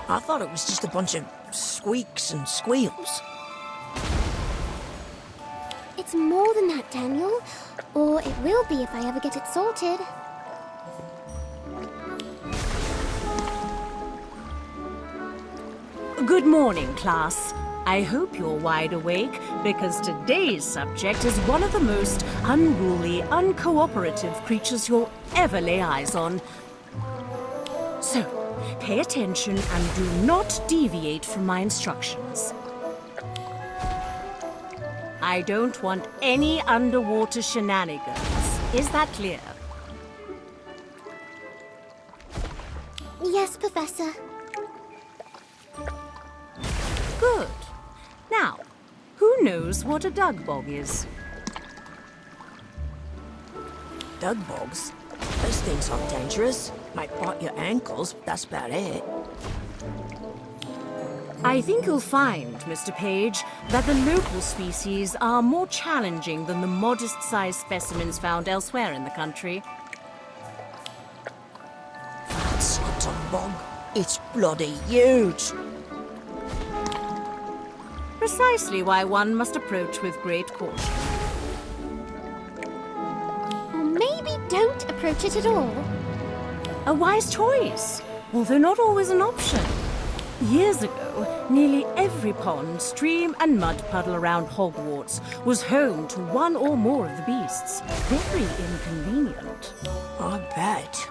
S4: I thought it was just a bunch of squeaks and squeals.
S3: It's more than that, Daniel. Or it will be if I ever get it sorted.
S5: Good morning, class. I hope you're wide awake, because today's subject is one of the most unruly, uncooperative creatures you'll ever lay eyes on. So, pay attention and do not deviate from my instructions. I don't want any underwater shenanigans. Is that clear?
S3: Yes, Professor.
S5: Good. Now, who knows what a dugbog is?
S4: Dugbogs? Those things aren't dangerous. Might bite your ankles, but that's about it.
S5: I think you'll find, Mr. Page, that the local species are more challenging than the modest-sized specimens found elsewhere in the country.
S4: That's not a bog. It's bloody huge.
S5: Precisely why one must approach with great caution.
S3: Or maybe don't approach it at all.
S5: A wise choice, although not always an option. Years ago, nearly every pond, stream, and mud puddle around Hogwarts was home to one or more of the beasts. Very inconvenient.
S4: I bet.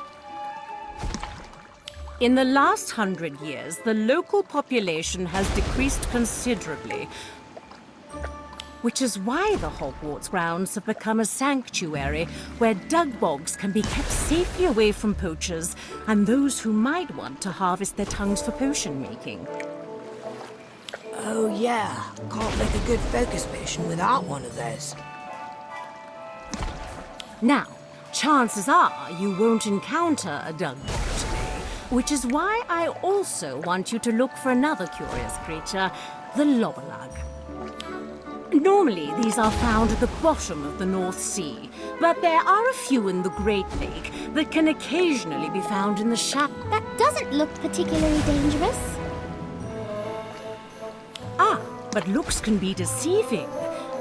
S5: In the last 100 years, the local population has decreased considerably, which is why the Hogwarts grounds have become a sanctuary where dugbogs can be kept safely away from poachers and those who might want to harvest their tongues for potion making.
S4: Oh yeah, can't make a good focus potion without one of those.
S5: Now, chances are you won't encounter a dugbog today, which is why I also want you to look for another curious creature, the lobberlug. Normally, these are found at the bottom of the North Sea, but there are a few in the Great Lake that can occasionally be found in the
S3: That doesn't look particularly dangerous.
S5: But looks can be deceiving.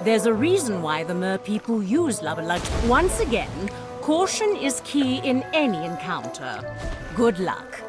S5: There's a reason why the mer people use lubberlugs. Once again, caution is key in any encounter. Good luck.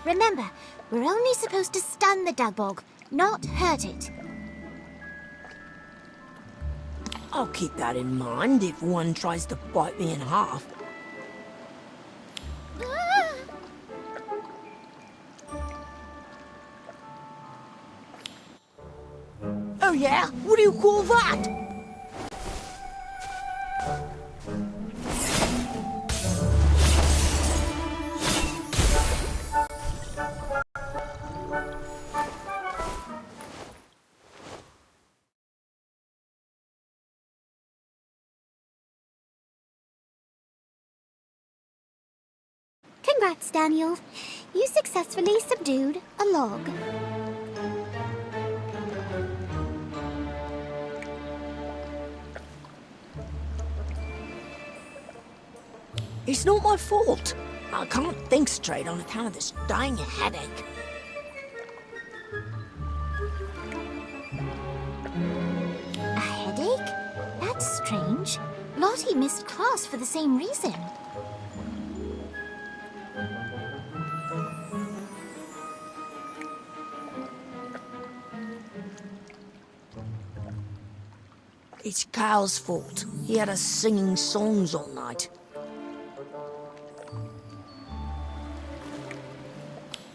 S3: Remember, we're only supposed to stun the Dugbog, not hurt it.
S4: I'll keep that in mind if one tries to bite me in half. Oh yeah? What do you call that?
S3: Congrats, Daniel. You successfully subdued a log.
S4: It's not my fault. I can't think straight on account of this dang headache.
S3: A headache? That's strange. Lottie missed class for the same reason.
S4: It's Cal's fault. He had us singing songs all night.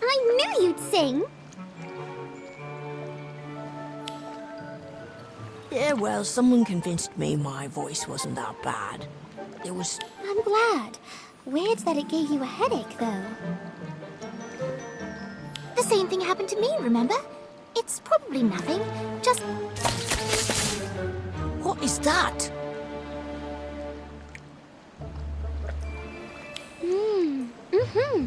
S3: I knew you'd sing.
S4: Yeah, well, someone convinced me my voice wasn't that bad. It was...
S3: I'm glad. Weird that it gave you a headache, though. The same thing happened to me, remember? It's probably nothing. Just...
S4: What is that?
S3: Mm-hmm.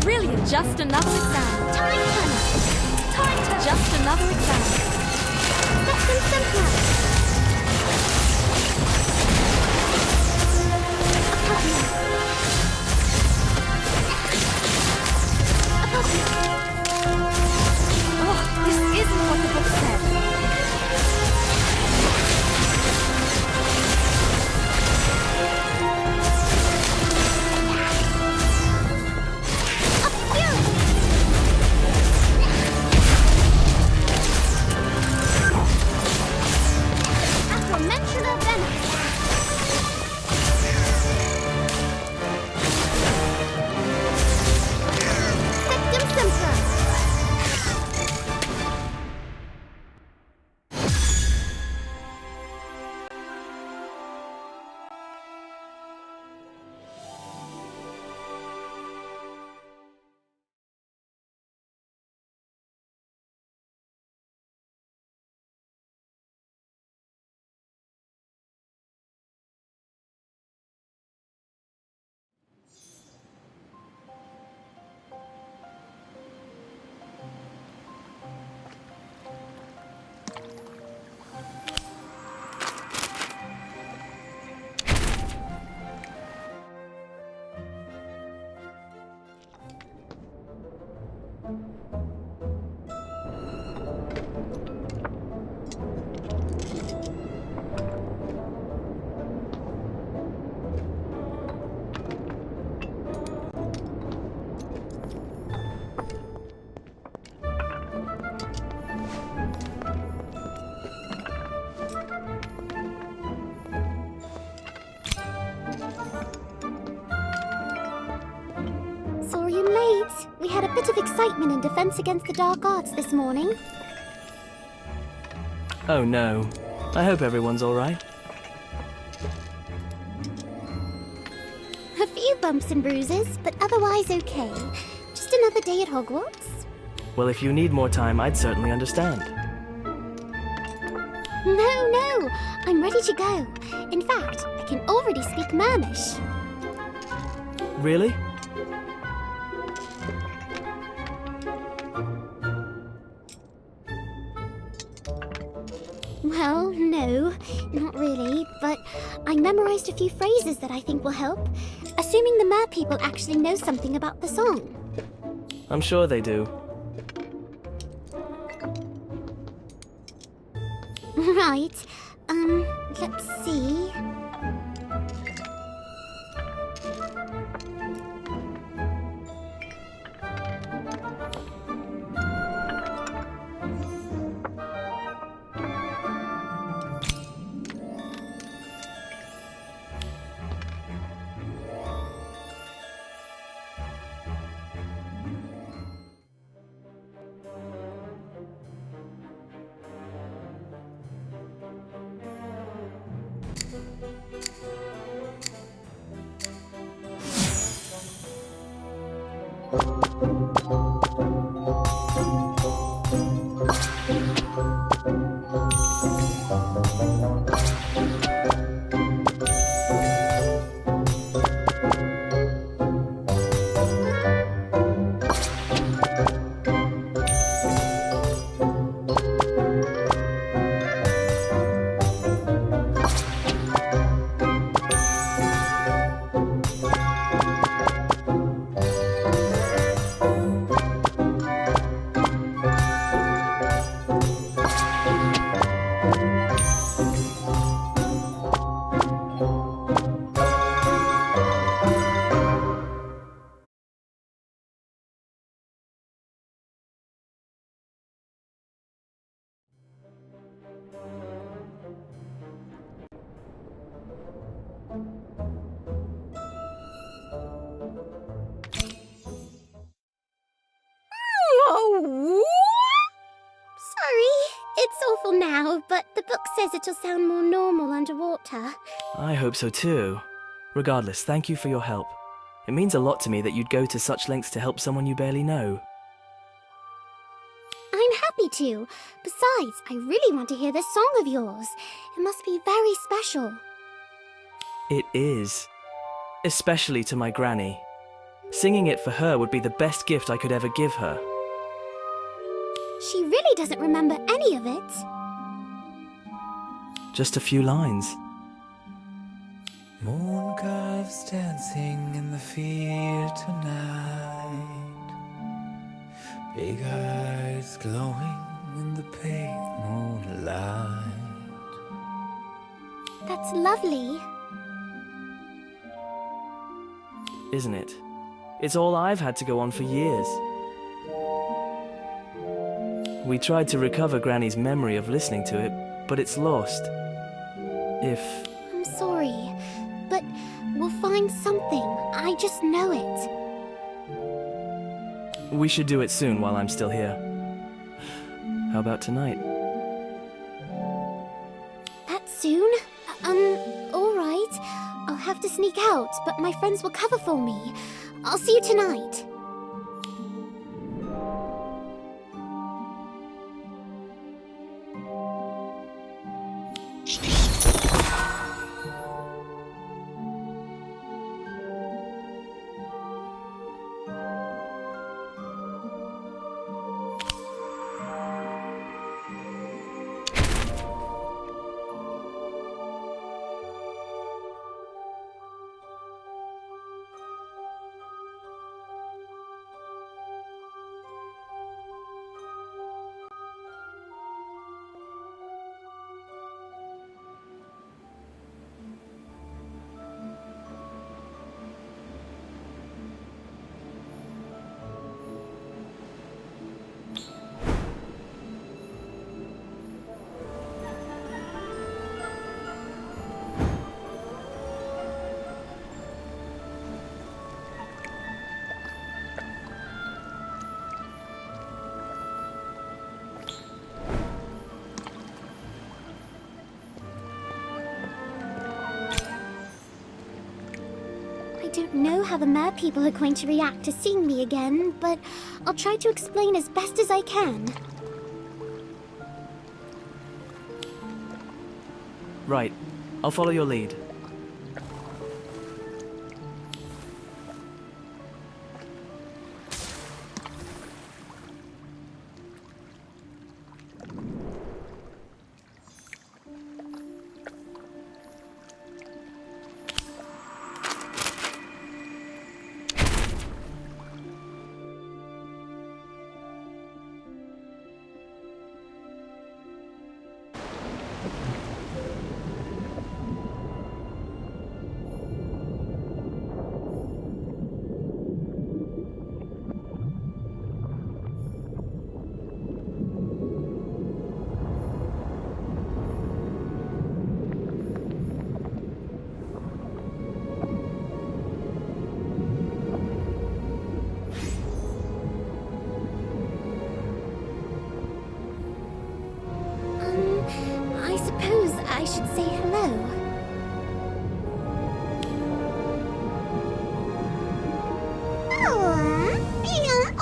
S5: Brilliant, just another exam.
S3: Time turner.
S5: Time to just another exam.
S3: That's some simpler.
S5: Oh, this isn't what the book said.
S3: Aforementioned Venice. Victim simpler. had a bit of excitement in defense against the dark arts this morning.
S2: Oh no. I hope everyone's alright.
S3: A few bumps and bruises, but otherwise okay. Just another day at Hogwarts.
S2: Well, if you need more time, I'd certainly understand.
S3: No, I'm ready to go. In fact, I can already speak Mermish.
S2: Really?
S3: Well, no, not really, but I memorized a few phrases that I think will help, assuming the mer people actually know something about the song.
S2: I'm sure they do.
S3: Right, let's see. Sorry, it's awful now, but the book says it'll sound more normal underwater.
S2: I hope so too. Regardless, thank you for your help. It means a lot to me that you'd go to such lengths to help someone you barely know.
S3: I'm happy to. Besides, I really want to hear this song of yours. It must be very special.
S2: It is. Especially to my granny. Singing it for her would be the best gift I could ever give her.
S3: She really doesn't remember any of it.
S2: Just a few lines.
S9: Moon calves dancing in the field tonight. Big eyes glowing in the pale moonlight.
S3: That's lovely.
S2: Isn't it? It's all I've had to go on for years. We tried to recover Granny's memory of listening to it, but it's lost.
S3: I'm sorry, but we'll find something. I just know it.
S2: We should do it soon while I'm still here. How about tonight?
S3: That soon? Alright. I'll have to sneak out, but my friends will cover for me. I'll see you tonight. don't know how the mer people are going to react to seeing me again, but I'll try to explain as best as I can.
S2: Right. I'll follow your lead.
S3: I suppose I should say hello.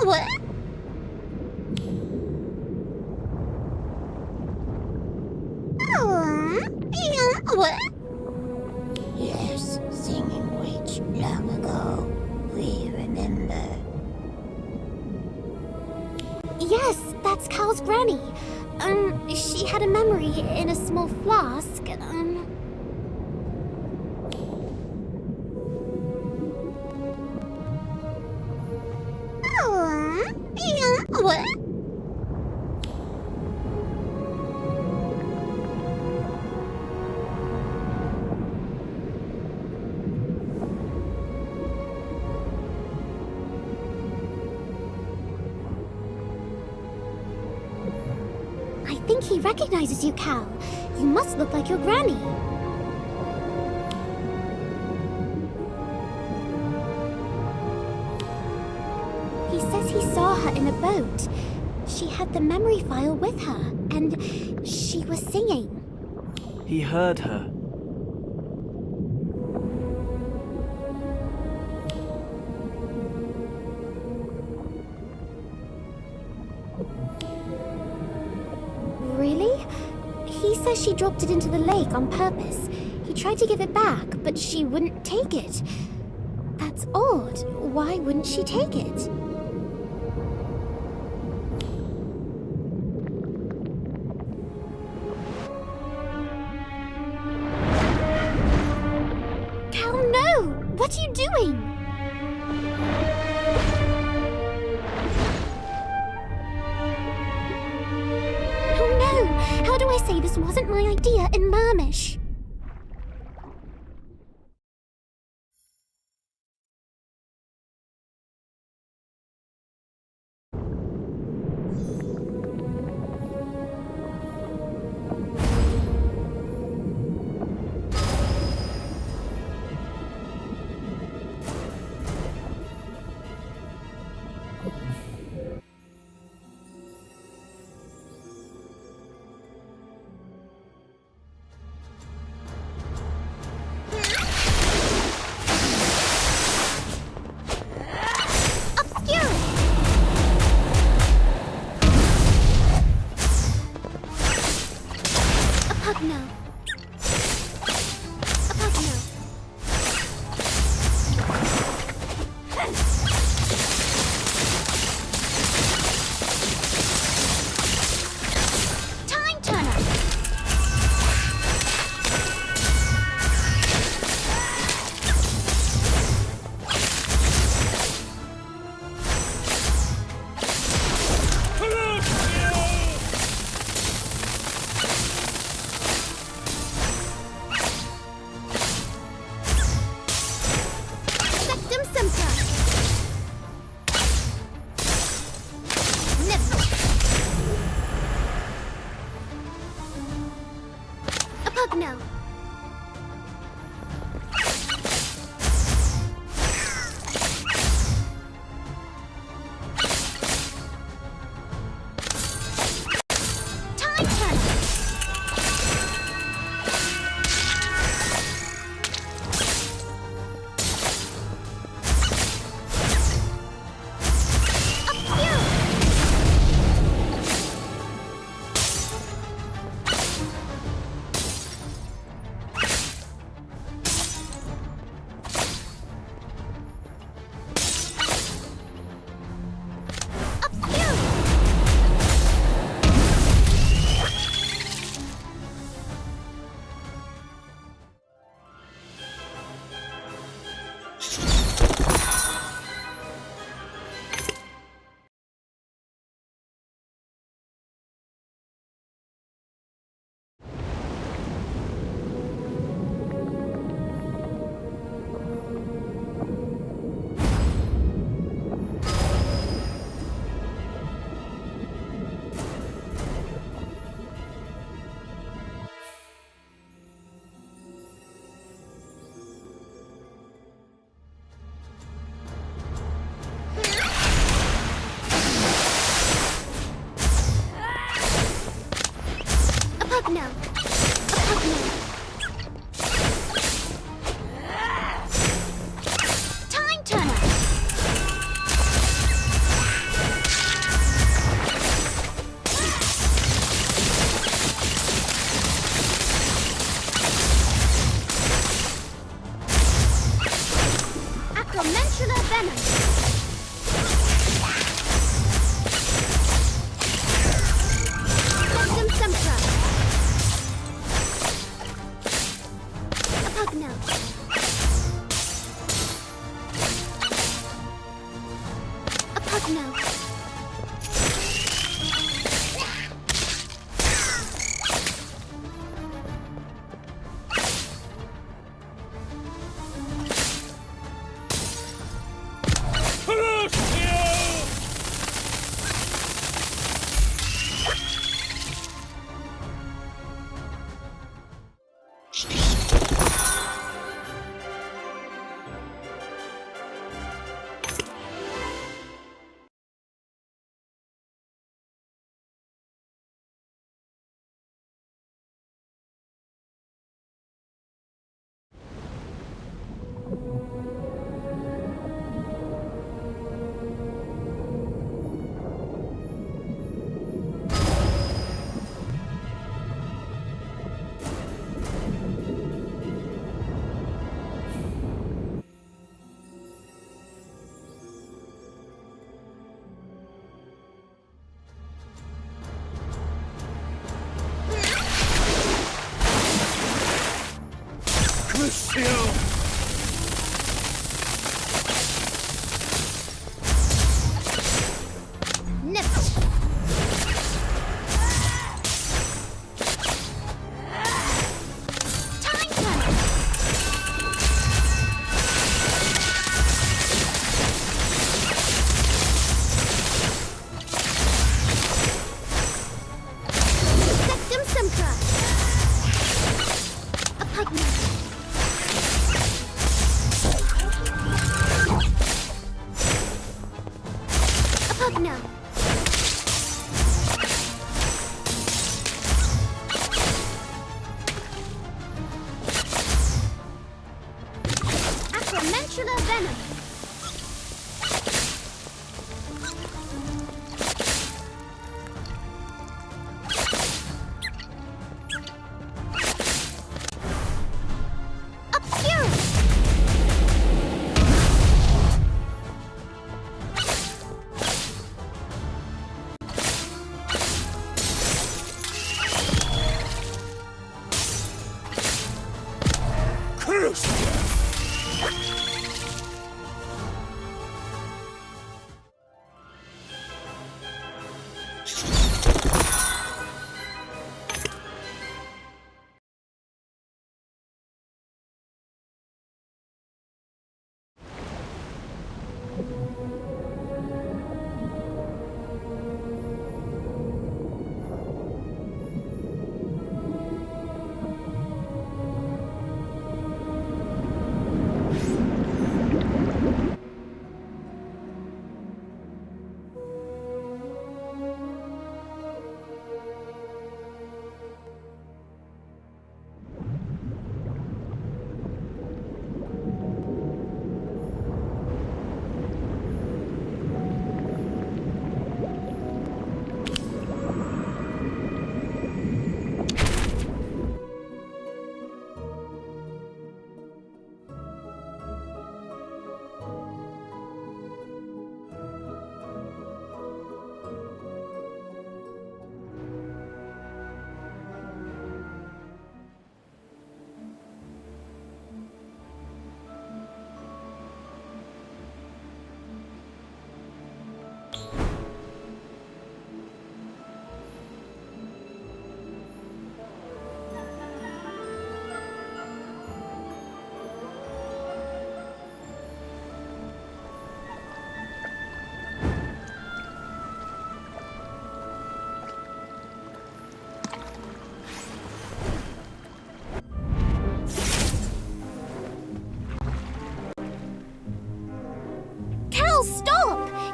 S3: What? What?
S4: Yes, singing which long ago we remember.
S3: Yes, that's Cal's granny. She had a memory in a small flask. What? I think he recognizes you, Cal. You must look like your granny. He says he saw her in a boat. She had the memory file with her, and she was singing.
S2: He heard her.
S3: Really? He says she dropped it into the lake on purpose. He tried to give it back, but she wouldn't take it. That's odd. Why wouldn't she take it? Cal, no! What are you doing? Oh no! How do I say this wasn't my idea in Mermish? pug note. A pug note.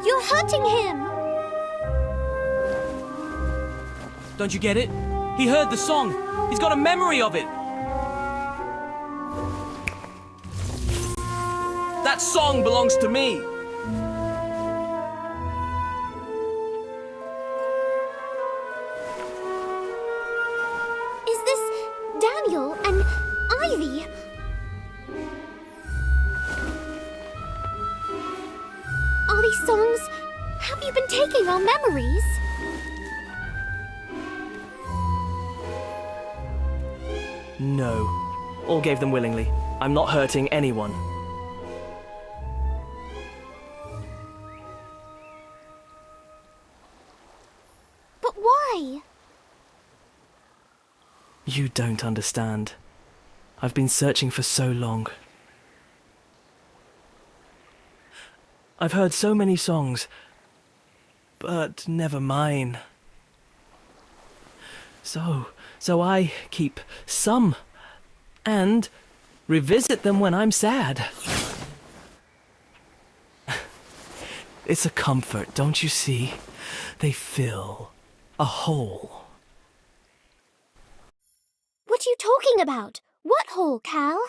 S3: You're hurting him!
S2: Don't you get it? He heard the song. He's got a memory of it. That song belongs to me.
S3: Is this Daniel and Ivy? Are these songs... Have you been taking our memories?
S2: No. All gave them willingly. I'm not hurting anyone.
S3: But why?
S2: You don't understand. I've been searching for so long. I've heard so many songs, but never mine. So I keep some, and revisit them when I'm sad. It's a comfort, don't you see? They fill a hole.
S3: What are you talking about? What hole, Cal?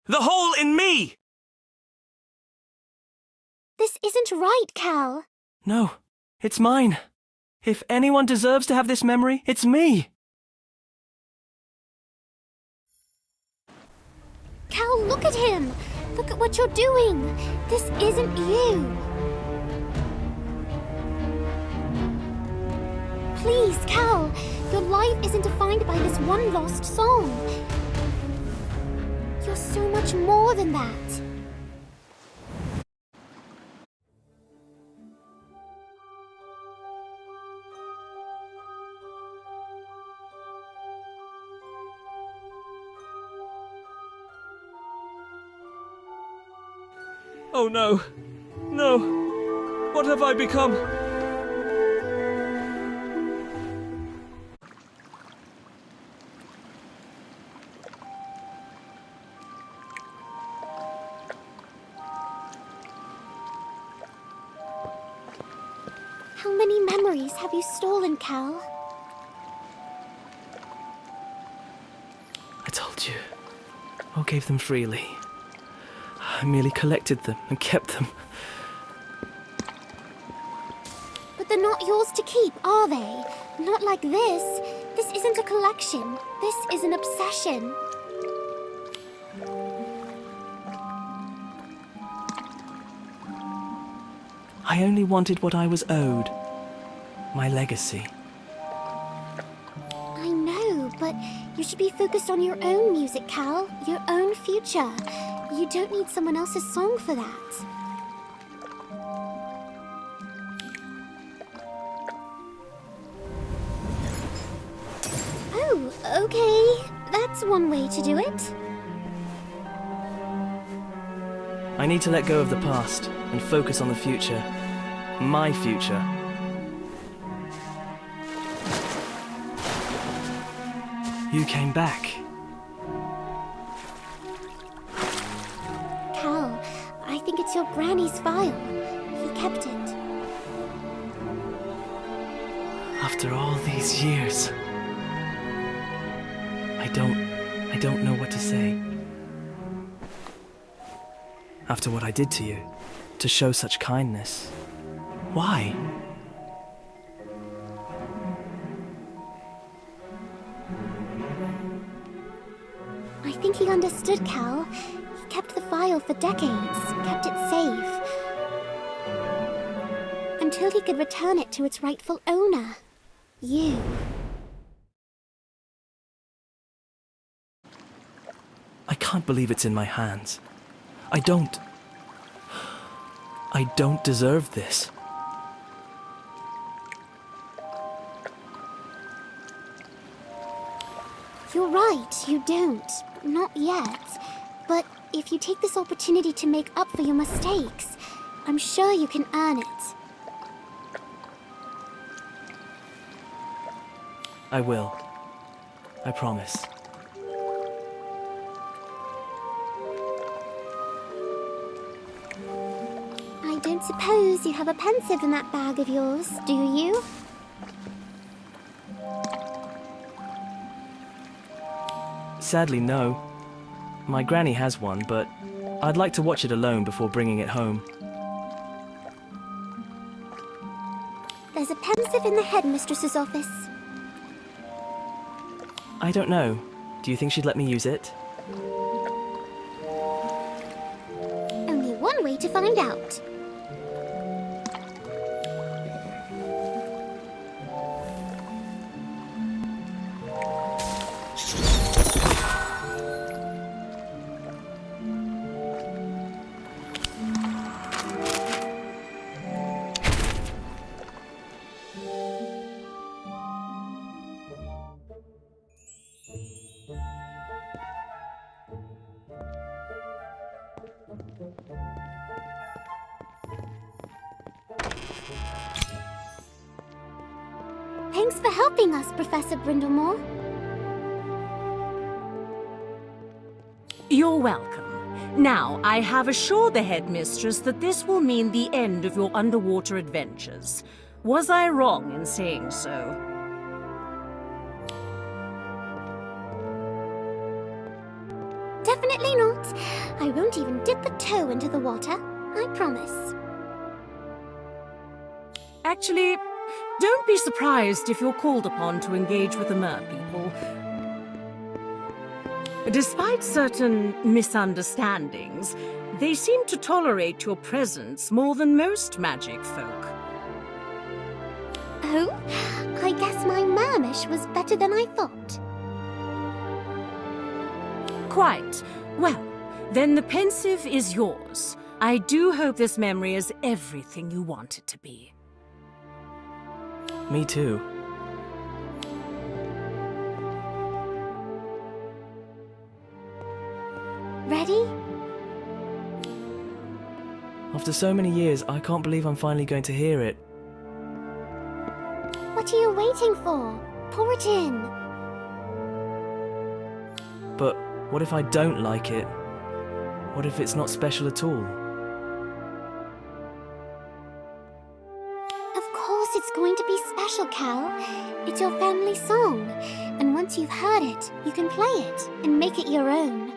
S2: The hole in me!
S3: This isn't right, Cal.
S2: No, it's mine. If anyone deserves to have this memory, it's me.
S3: Cal, look at him! Look at what you're doing! This isn't you! Please, Cal! Your life isn't defined by this one lost song. You're so much more than that.
S2: Oh no. No. What have I become?
S3: How many memories have you stolen, Cal?
S2: I told you. I gave them freely. I merely collected them and kept them.
S3: But they're not yours to keep, are they? Not like this. This isn't a collection. This is an obsession.
S2: I only wanted what I was owed. My legacy.
S3: I know, but you should be focused on your own music, Cal. Your own future. You don't need someone else's song for that. Oh, okay. That's one way to do it.
S2: I need to let go of the past and focus on the future. My future. You came back.
S3: Cal, I think it's your granny's file. He kept it.
S2: After all these years. I don't know what to say. After what I did to you, to show such kindness. Why?
S3: I think he understood, Cal. He kept the file for decades, kept it safe. Until he could return it to its rightful owner. You.
S2: I can't believe it's in my hands. I don't deserve this.
S3: You're right, you don't. Not yet. But if you take this opportunity to make up for your mistakes, I'm sure you can earn it.
S2: I will. I promise.
S3: I don't suppose you have a pensive in that bag of yours, do you?
S2: Sadly, no. My granny has one, but I'd like to watch it alone before bringing it home.
S3: There's a pensive in the headmistress's office.
S2: I don't know. Do you think she'd let me use it?
S3: Only one way to find out. for helping us, Professor Brindlemore.
S5: You're welcome. Now, I have assured the headmistress that this will mean the end of your underwater adventures. Was I wrong in saying so?
S3: Definitely not. I won't even dip a toe into the water. I promise.
S5: Actually, don't be surprised if you're called upon to engage with the merpeople. Despite certain misunderstandings, they seem to tolerate your presence more than most magic folk.
S3: Oh, I guess my mermish was better than I thought.
S5: Quite. Well, then the pensive is yours. I do hope this memory is everything you want it to be.
S2: Me too.
S3: Ready?
S2: After so many years, I can't believe I'm finally going to hear it.
S3: What are you waiting for? Pour it in.
S2: But what if I don't like it? What if it's not special at all?
S3: Of course it's going to be special, Cal. It's your family song. And once you've heard it, you can play it and make it your own.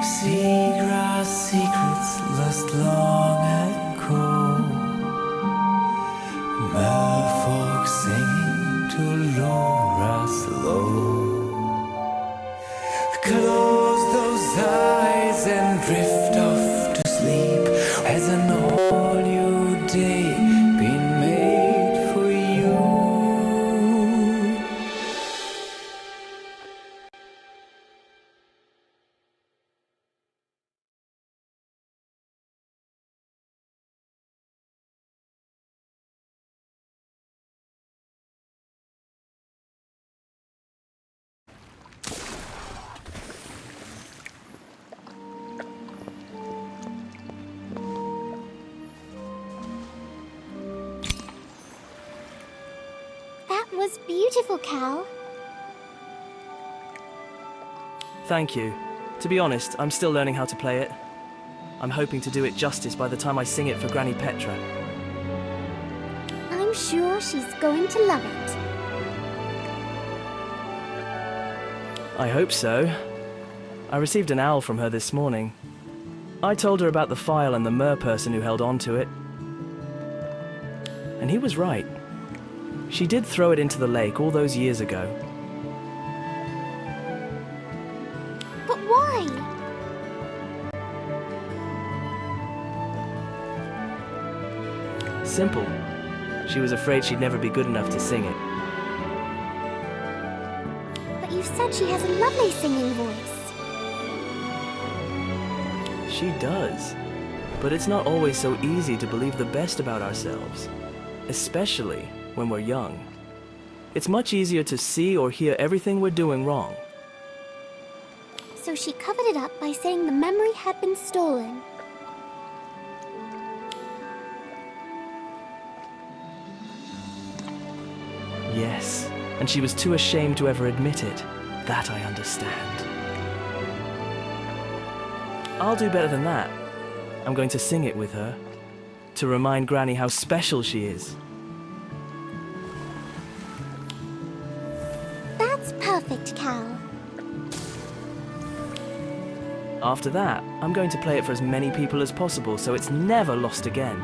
S9: Seagrass secrets lost long ago. Merfolk singing to Laura slow. Close those eyes and drift off to sleep. Has an all new day been made for you?
S3: That was beautiful, Cal.
S2: Thank you. To be honest, I'm still learning how to play it. I'm hoping to do it justice by the time I sing it for Granny Petra.
S3: I'm sure she's going to love it.
S2: I hope so. I received an owl from her this morning. I told her about the file and the merperson who held on to it. And he was right. She did throw it into the lake all those years ago.
S3: But why?
S2: Simple. She was afraid she'd never be good enough to sing it.
S3: But you said she has a lovely singing voice.
S2: She does. But it's not always so easy to believe the best about ourselves. Especially when we're young. It's much easier to see or hear everything we're doing wrong.
S3: So she covered it up by saying the memory had been stolen.
S2: Yes, and she was too ashamed to ever admit it. That I understand. I'll do better than that. I'm going to sing it with her, to remind Granny how special she is.
S3: That's perfect, Cal.
S2: After that, I'm going to play it for as many people as possible so it's never lost again.